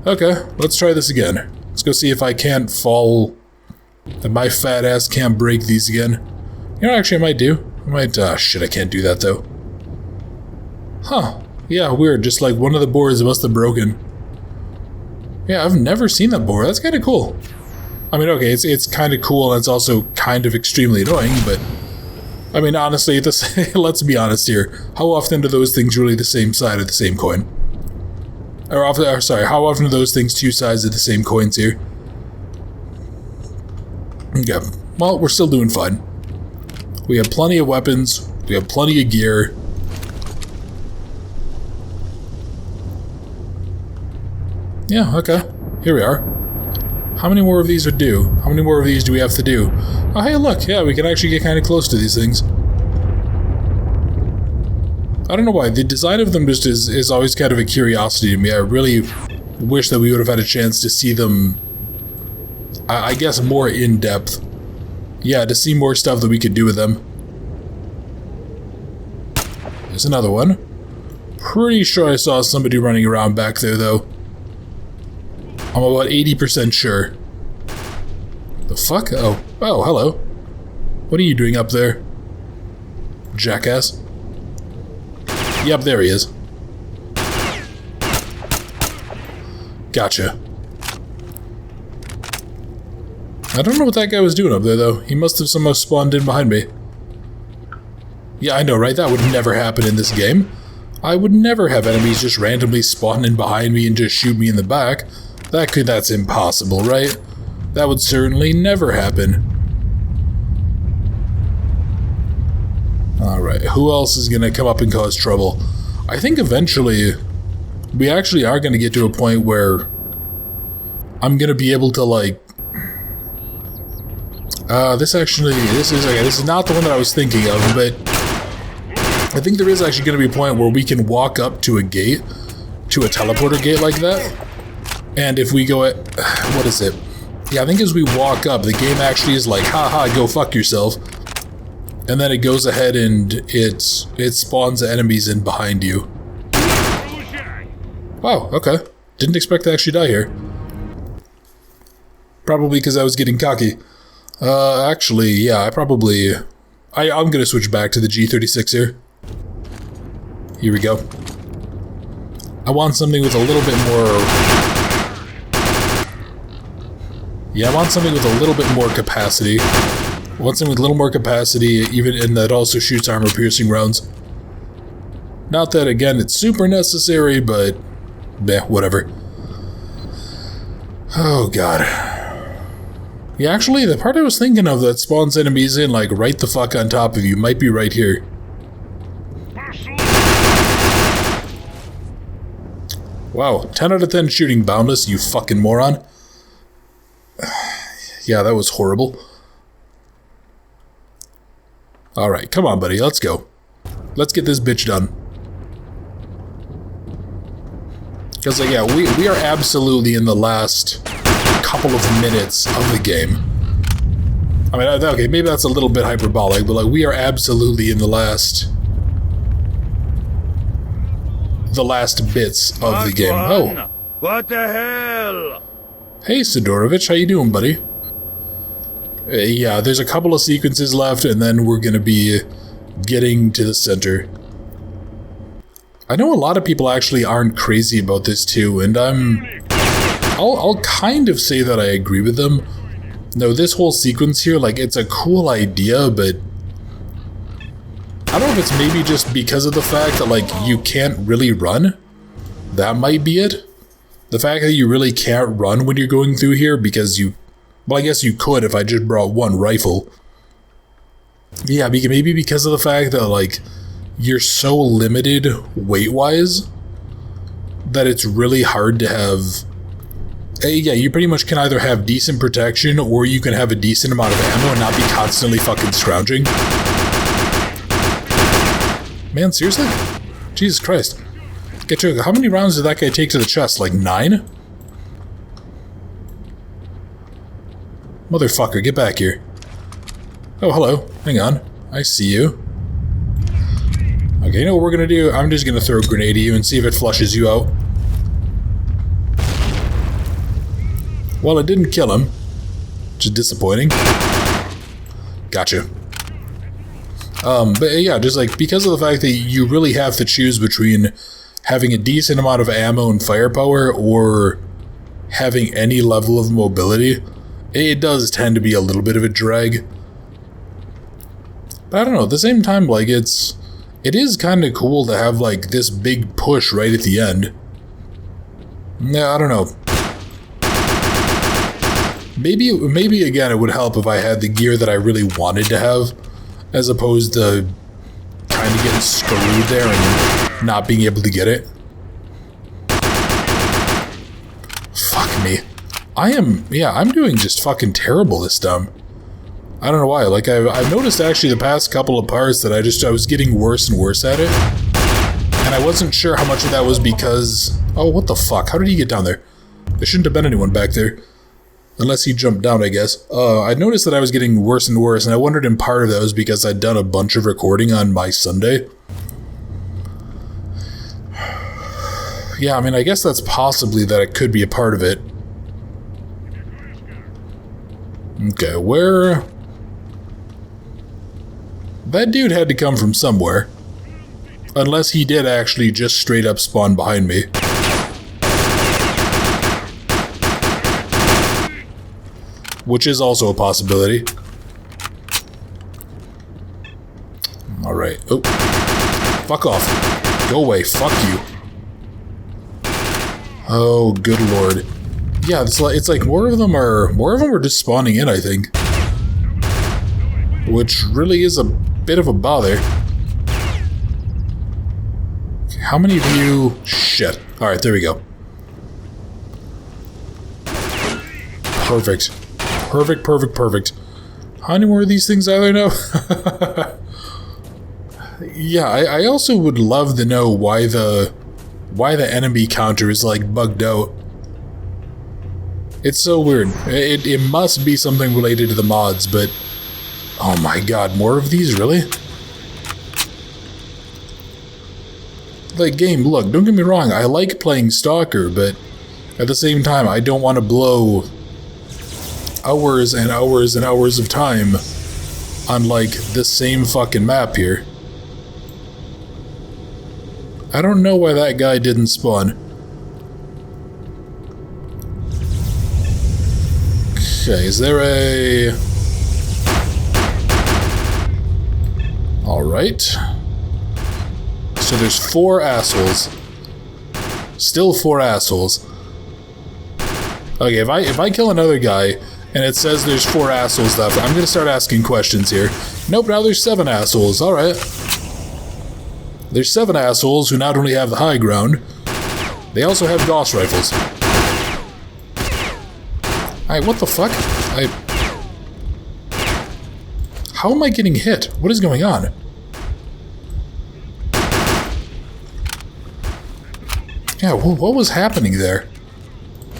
Okay, let's try this again. Let's go see if I can't fall... If my fat ass can't break these again. You know, actually I might do. I might... shit, I can't do that, though. Huh. Yeah, weird. Just like one of the boards must have broken. Yeah, I've never seen that board. That's kind of cool. I mean, okay, it's kind of cool and it's also kind of extremely annoying, but... I mean, honestly, let's be honest here. How often are those things really the same side of the same coin? Sorry, how often are those things 2 sides of the same coins here? Okay, well, we're still doing fine. We have plenty of weapons. We have plenty of gear. Yeah, okay. Here we are. How many more of these are due? How many more of these do we have to do? Oh, hey, look. Yeah, we can actually get kind of close to these things. I don't know why. The design of them just is always kind of a curiosity to me. I really wish that we would have had a chance to see them, I guess, more in depth. Yeah, to see more stuff that we could do with them. There's another one. Pretty sure I saw somebody running around back there, though. I'm about 80% sure. The fuck? Oh, hello. What are you doing up there? Jackass. Yep, there he is. Gotcha. I don't know what that guy was doing up there, though. He must have somehow spawned in behind me. Yeah, I know, right? That would never happen in this game. I would never have enemies just randomly spawn in behind me and just shoot me in the back. That's impossible, right? That would certainly never happen. Alright, who else is gonna come up and cause trouble? I think eventually we actually are gonna get to a point where I'm gonna be able to, like... this is not the one that I was thinking of, but I think there is actually gonna be a point where we can walk up to a gate, to a teleporter gate like that. And if we go at... what is it? Yeah, I think as we walk up, the game actually is like, haha, go fuck yourself. And then it goes ahead and it spawns enemies in behind you. Wow, okay. Didn't expect to actually die here. Probably because I was getting cocky. Actually, yeah, I'm gonna switch back to the G36 here. Here we go. I want something with a little bit more... Yeah, I want something with a little bit more capacity. I want something with a little more capacity, and that also shoots armor-piercing rounds. Not that, again, it's super necessary, but... whatever. Oh, God. Yeah, actually, the part I was thinking of that spawns enemies in, like, right the fuck on top of you might be right here. Wow, 10 out of 10 shooting boundless, you fucking moron. Yeah, that was horrible. Alright, come on, buddy, let's go. Let's get this bitch done. Because, like, yeah, we are absolutely in the last couple of minutes of the game. I mean, okay, maybe that's a little bit hyperbolic, but, like, we are absolutely in the last bits of the game. Oh. What the hell? Hey, Sidorovich, how you doing, buddy? Yeah, there's a couple of sequences left, and then we're gonna be getting to the center. I know a lot of people actually aren't crazy about this too, and I'll kind of say that I agree with them. No, this whole sequence here, like, it's a cool idea, but I don't know if it's maybe just because of the fact that, like, you can't really run. That might be it. The fact that you really can't run when you're going through here because you... Well, I guess you could if I just brought one rifle. Yeah, maybe because of the fact that, like, you're so limited weight-wise that it's really hard to have... Yeah, you pretty much can either have decent protection or you can have a decent amount of ammo and not be constantly fucking scrounging. Man, seriously? Jesus Christ. How many rounds did that guy take to the chest? Like 9? Motherfucker, get back here. Oh, hello. Hang on. I see you. Okay, you know what we're gonna do? I'm just gonna throw a grenade at you and see if it flushes you out. Well, it didn't kill him, which is disappointing. Gotcha. But yeah, just like, because of the fact that you really have to choose between having a decent amount of ammo and firepower or having any level of mobility, it does tend to be a little bit of a drag. But I don't know, at the same time, like, it is kind of cool to have, like, this big push right at the end. Yeah, I don't know. Maybe again, it would help if I had the gear that I really wanted to have, as opposed to kind of getting screwed there and not being able to get it. Fuck me. I'm doing just fucking terrible this time. I don't know why. Like, I've noticed actually the past couple of parts that I was getting worse and worse at it. And I wasn't sure how much of that was because... Oh, what the fuck? How did he get down there? There shouldn't have been anyone back there. Unless he jumped down, I guess. I noticed that I was getting worse and worse, and I wondered if part of that was because I'd done a bunch of recording on my Sunday. Yeah, I mean, I guess that's possibly that it could be a part of it. Okay, where... That dude had to come from somewhere. Unless he did actually just straight up spawn behind me. Which is also a possibility. Alright. Oh. Fuck off. Go away. Fuck you. Oh, good lord. Yeah, it's like more of them are just spawning in, I think. Which really is a bit of a bother. How many of you... Shit. Alright, there we go. Perfect. Perfect. How many more of these things are there now? Yeah, I also would love to know why the enemy counter is like bugged out. It's so weird. It must be something related to the mods, but oh my god, more of these, really? Like, game, look, don't get me wrong, I like playing Stalker, but at the same time, I don't want to blow hours and hours and hours of time on, like, the same fucking map here. I don't know why that guy didn't spawn. Okay, is there a... Alright. So there's 4 assholes. Still 4 assholes. Okay, if I kill another guy and it says there's 4 assholes left, I'm gonna start asking questions here. Nope, now there's 7 assholes. Alright. There's 7 assholes who not only have the high ground, they also have Gauss rifles. Alright, what the fuck? How am I getting hit? What is going on? Yeah, what was happening there?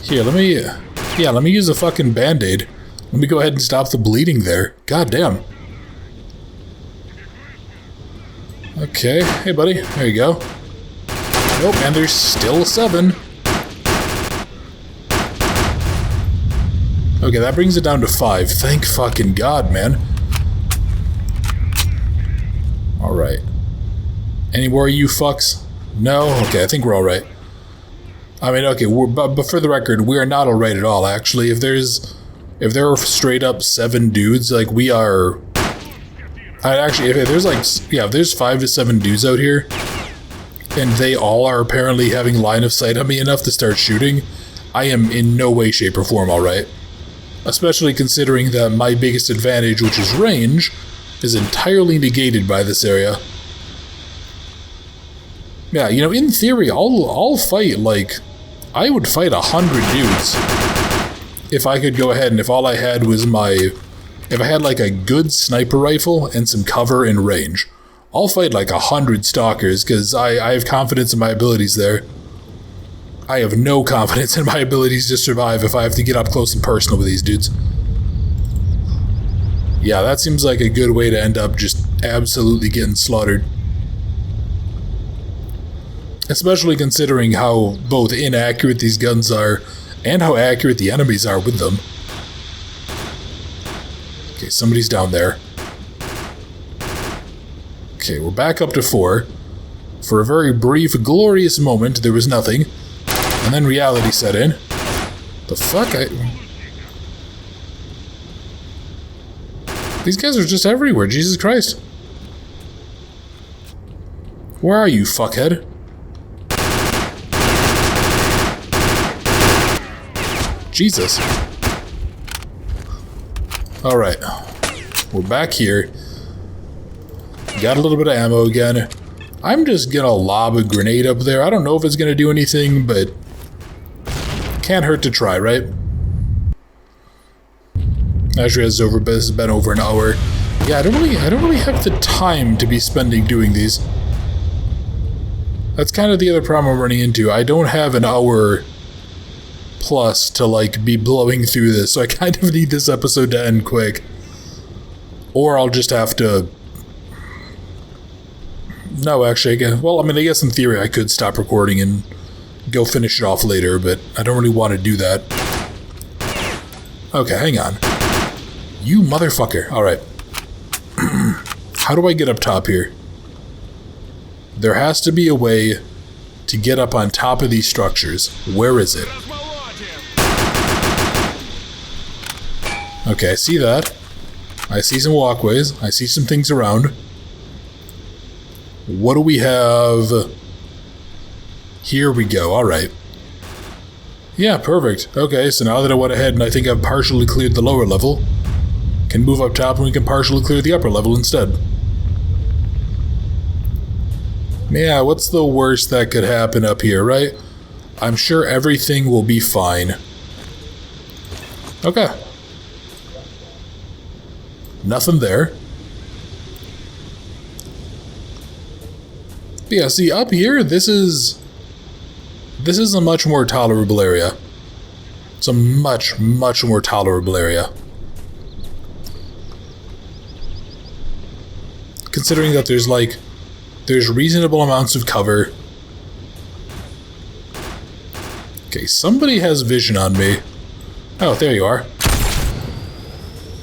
Here, let me use a fucking band-aid. Let me go ahead and stop the bleeding there. God damn. Okay, hey buddy, there you go. Nope, and there's still 7. Okay, that brings it down to 5. Thank fucking God, man. Alright. Any more of you fucks? No? Okay, I think we're alright. I mean, okay, but for the record, we are not alright at all, actually. If there are straight up 7 dudes, like, we are... if there's like, yeah, if there's 5 to 7 dudes out here, and they all are apparently having line of sight on me enough to start shooting, I am in no way, shape, or form alright. Especially considering that my biggest advantage, which is range, is entirely negated by this area. Yeah, you know, in theory, I'll fight, like, I would fight 100 dudes. if I could go ahead and if all I had was if I had like a good sniper rifle and some cover and range, I'll fight like 100 stalkers because I have confidence in my abilities there. I have no confidence in my abilities to survive if I have to get up close and personal with these dudes. Yeah, that seems like a good way to end up just absolutely getting slaughtered. Especially considering how both inaccurate these guns are and how accurate the enemies are with them. Okay, somebody's down there. Okay, we're back up to 4. For a very brief, glorious moment, there was nothing. And then reality set in. The fuck? These guys are just everywhere, Jesus Christ. Where are you, fuckhead? Jesus. Alright. We're back here. Got a little bit of ammo again. I'm just gonna lob a grenade up there. I don't know if it's gonna do anything, but can't hurt to try, right? Actually, this has been over an hour. Yeah, I don't really have the time to be spending doing these. That's kind of the other problem I'm running into. I don't have an hour plus to like be blowing through this, so I kind of need this episode to end quick. Or I'll just have to... No, actually, I guess in theory I could stop recording and go finish it off later, but I don't really want to do that. Okay, hang on. You motherfucker. Alright. How do I get up top here? There has to be a way to get up on top of these structures. Where is it? Okay, I see that. I see some walkways. I see some things around. What do we have? Here we go. Alright. Yeah, perfect. Okay, so now that I went ahead and I think I've partially cleared the lower level, can move up top and we can partially clear the upper level instead. Yeah, what's the worst that could happen up here, right? I'm sure everything will be fine. Okay. Nothing there. But yeah, see, up here, this is a much more tolerable area. It's a much, much more tolerable area. Considering that there's reasonable amounts of cover. Okay, somebody has vision on me. Oh, there you are.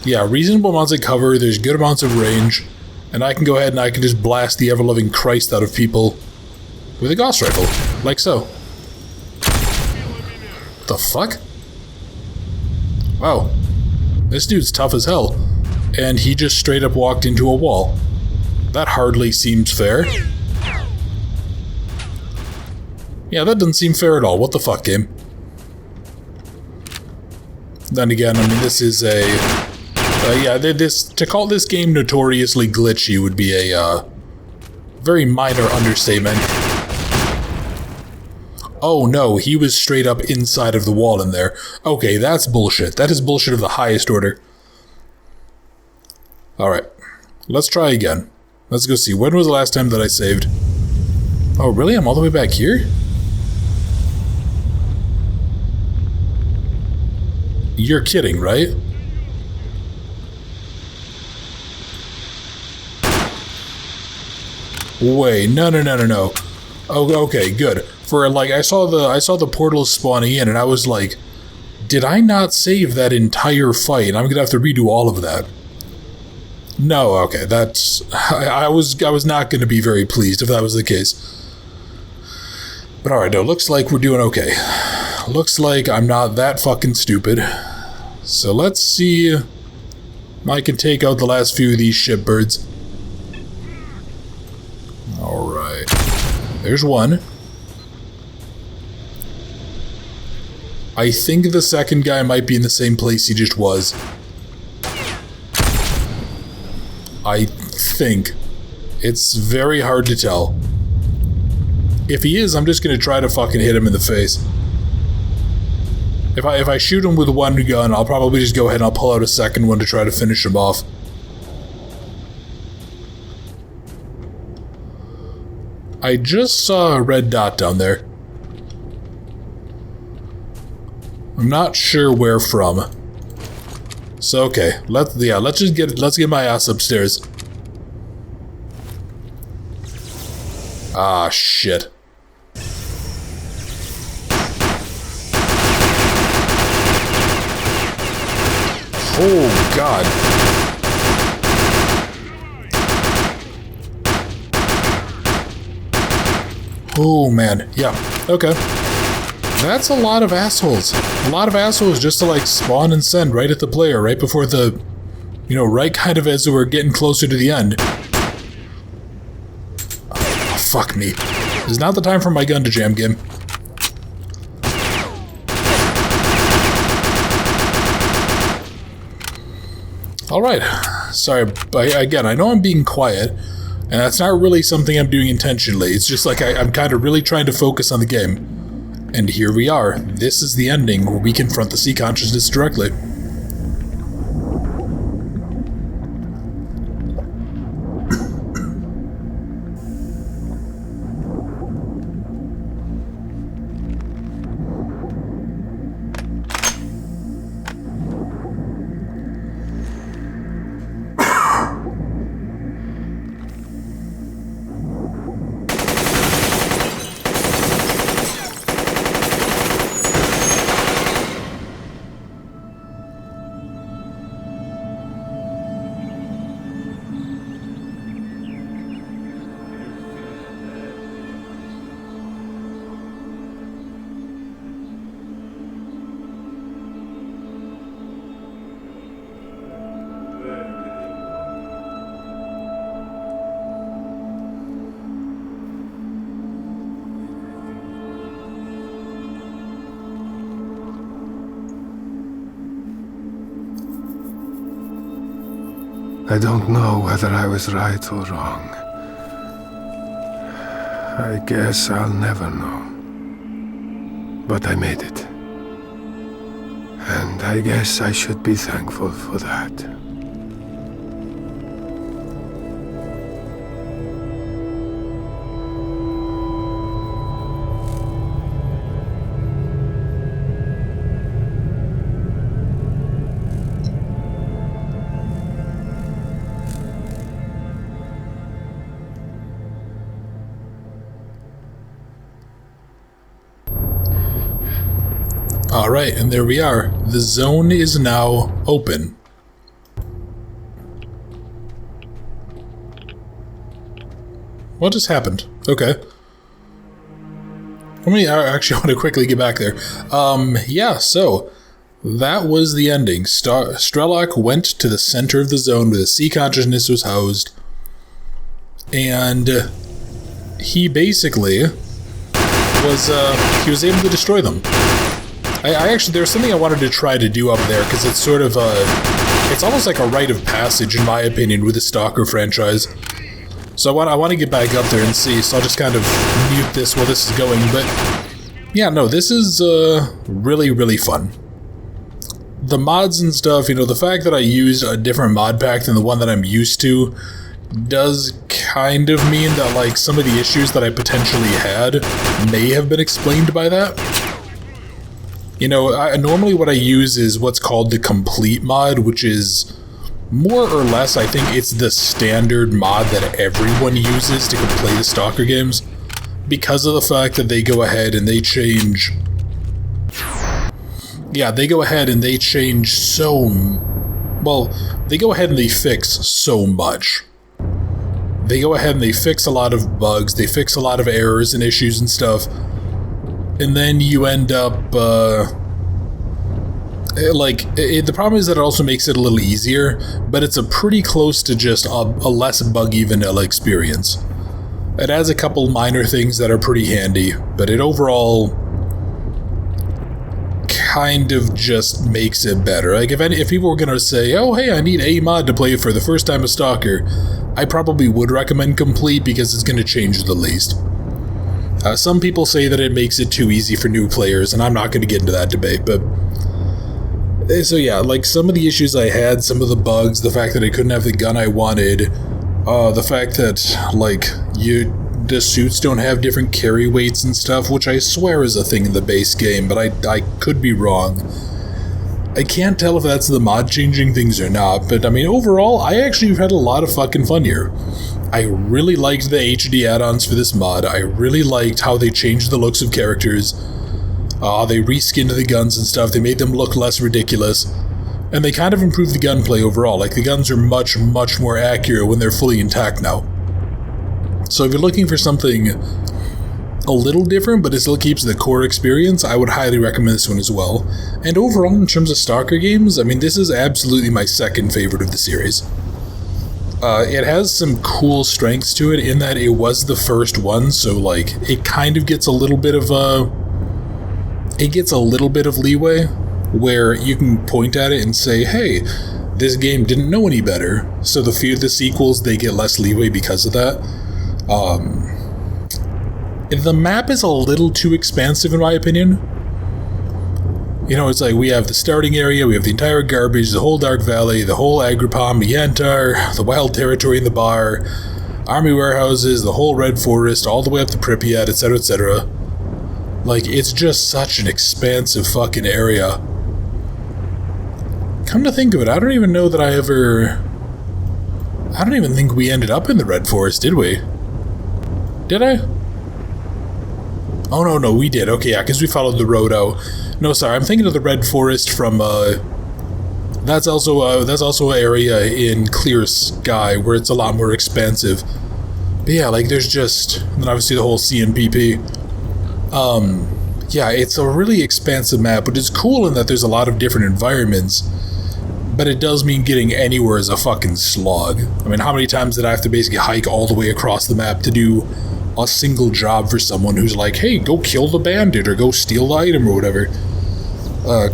Yeah, reasonable amounts of cover, there's good amounts of range, and I can go ahead and I can just blast the ever-loving Christ out of people with a Gauss rifle, like so. The fuck? Wow. This dude's tough as hell, and he just straight up walked into a wall. That hardly seems fair. Yeah, that doesn't seem fair at all. What the fuck, game? Then again, I mean, this is a... to call this game notoriously glitchy would be a very minor understatement. Oh no, he was straight up inside of the wall in there. Okay, that's bullshit. That is bullshit of the highest order. Alright, let's try again. Let's go see. When was the last time that I saved? Oh, really? I'm all the way back here? You're kidding, right? Wait, no. Oh, okay, good. For like, I saw the portals spawning in, and I was like, did I not save that entire fight? I'm gonna have to redo all of that. No, okay, that's... I was not gonna be very pleased if that was the case. But alright, no, looks like we're doing okay. Looks like I'm not that fucking stupid. So let's see if I can take out the last few of these shitbirds. Alright. There's one. I think the second guy might be in the same place he just was. I think. It's very hard to tell. If he is, I'm just gonna try to fucking hit him in the face. If I shoot him with one gun, I'll probably just go ahead and I'll pull out a second one to try to finish him off. I just saw a red dot down there. I'm not sure where from. So okay, let's get my ass upstairs. Ah, shit. Oh, God. Oh, man. Yeah, okay. That's a lot of assholes. A lot of assholes just to, like, spawn and send right at the player, right before the... You know, right kind of as we're getting closer to the end. Oh, fuck me. This is not the time for my gun to jam game. Alright, sorry, but again, I know I'm being quiet, and that's not really something I'm doing intentionally. It's just like I'm kind of really trying to focus on the game. And here we are. This is the ending where we confront the sea consciousness directly. I don't know whether I was right or wrong. I guess I'll never know. But I made it. And I guess I should be thankful for that. Alright, and there we are. The zone is now open. What just happened? Okay. I actually want to quickly get back there. Yeah, so that was the ending. Strelok went to the center of the zone where the sea consciousness was housed, and he basically was able to destroy them. I actually, there's something I wanted to try to do up there, because it's sort of it's almost like a rite of passage, in my opinion, with the Stalker franchise. So I want to get back up there and see, so I'll just kind of mute this while this is going, but yeah, no, this is really, really fun. The mods and stuff, you know, the fact that I used a different mod pack than the one that I'm used to does kind of mean that, like, some of the issues that I potentially had may have been explained by that. You know, normally what I use is what's called the complete mod, which is more or less, I think it's the standard mod that everyone uses to play the Stalker games, because of the fact that they go ahead and they change... Yeah, they go ahead and they change so... Well, they go ahead and they fix so much. They go ahead and they fix a lot of bugs, they fix a lot of errors and issues and stuff. And then you end up, the problem is that it also makes it a little easier, but it's a pretty close to just a less buggy vanilla experience. It has a couple minor things that are pretty handy, but it overall kind of just makes it better. Like, if people were gonna say, oh hey, I need a mod to play for the first time a Stalker, I probably would recommend Complete, because it's gonna change the least. Some people say that it makes it too easy for new players, and I'm not going to get into that debate, but So yeah, like some of the issues I had, some of the bugs, the fact that I couldn't have the gun I wanted, the fact that, like, the suits don't have different carry weights and stuff, which I swear is a thing in the base game, but I could be wrong. I can't tell if that's the mod changing things or not, but I mean, overall, I actually had a lot of fucking fun here. I really liked the HD add-ons for this mod. I really liked how they changed the looks of characters. They reskinned the guns and stuff. They made them look less ridiculous. And they kind of improved the gunplay overall. Like, the guns are much, much more accurate when they're fully intact now. So if you're looking for something a little different, but it still keeps the core experience, I would highly recommend this one as well. And overall, in terms of Stalker games, I mean, this is absolutely my second favorite of the series. It has some cool strengths to it in that it was the first one, so, like, it kind of gets a little bit of leeway where you can point at it and say, hey, this game didn't know any better, so the sequels, they get less leeway because of that. The map is a little too expansive in my opinion. You know, it's like we have the starting area, we have the entire garbage, the whole Dark Valley, the whole Agripom, Yantar, the Wild Territory in the bar, army warehouses, the whole Red Forest, all the way up to Pripyat, etc., etc. Like, it's just such an expansive fucking area. Come to think of it, I don't even think we ended up in the Red Forest, did we? Did I? Oh, no, we did. Okay, yeah, because we followed the road out. No, sorry, I'm thinking of the Red Forest from, that's also an area in Clear Sky where it's a lot more expansive. But yeah, like, there's just, and then obviously the whole CNPP. Yeah, it's a really expansive map, but it's cool in that there's a lot of different environments. But it does mean getting anywhere is a fucking slog. I mean, how many times did I have to basically hike all the way across the map to do a single job for someone who's like, hey, go kill the bandit or go steal the item or whatever.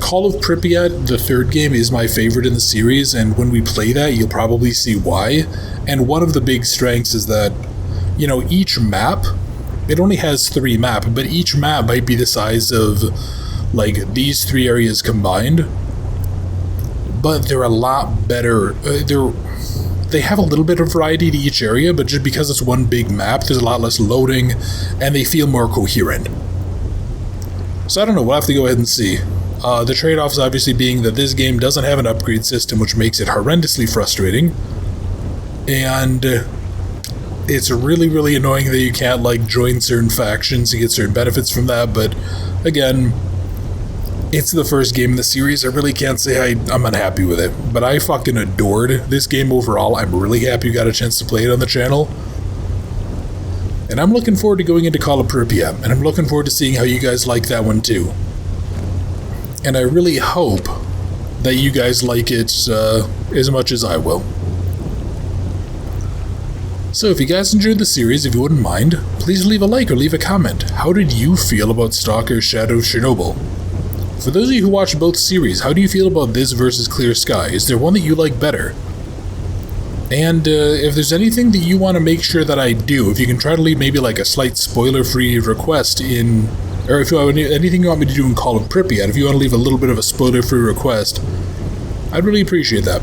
Call of Pripyat, the third game, is my favorite in the series, and when we play that, you'll probably see why. And one of the big strengths is that, you know, each map, it only has 3 maps, but each map might be the size of, like, these 3 areas combined. But they're a lot better. They have a little bit of variety to each area, but just because it's one big map, there's a lot less loading, and they feel more coherent. So I don't know, we'll have to go ahead and see. The trade-offs obviously being that this game doesn't have an upgrade system, which makes it horrendously frustrating. And it's really, really annoying that you can't, like, join certain factions and get certain benefits from that, but again, it's the first game in the series. I really can't say I'm unhappy with it, but I fucking adored this game overall. I'm really happy you got a chance to play it on the channel. And I'm looking forward to going into Call of Pripyat, and I'm looking forward to seeing how you guys like that one too. And I really hope that you guys like it as much as I will. So if you guys enjoyed the series, if you wouldn't mind, please leave a like or leave a comment. How did you feel about Stalker Shadow of Chernobyl? For those of you who watched both series, how do you feel about this versus Clear Sky? Is there one that you like better? And if there's anything that you want to make sure that I do, if you can try to leave maybe like a slight spoiler-free request in, or if you have anything you want me to do in Call of Pripyat, if you want to leave a little bit of a spoiler-free request, I'd really appreciate that.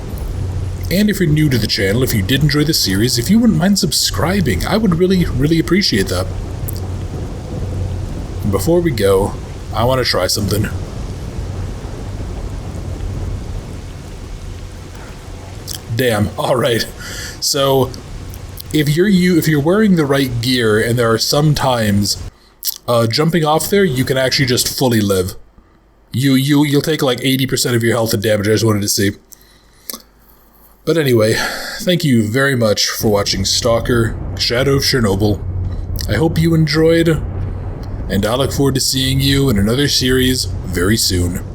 And if you're new to the channel, if you did enjoy the series, if you wouldn't mind subscribing, I would really, really appreciate that. And before we go, I want to try something. Damn, alright. So, if you're wearing the right gear, and there are some times, jumping off there, you can actually just fully live. You'll take like 80% of your health and damage, I just wanted to see. But anyway, thank you very much for watching Stalker, Shadow of Chernobyl. I hope you enjoyed, and I look forward to seeing you in another series very soon.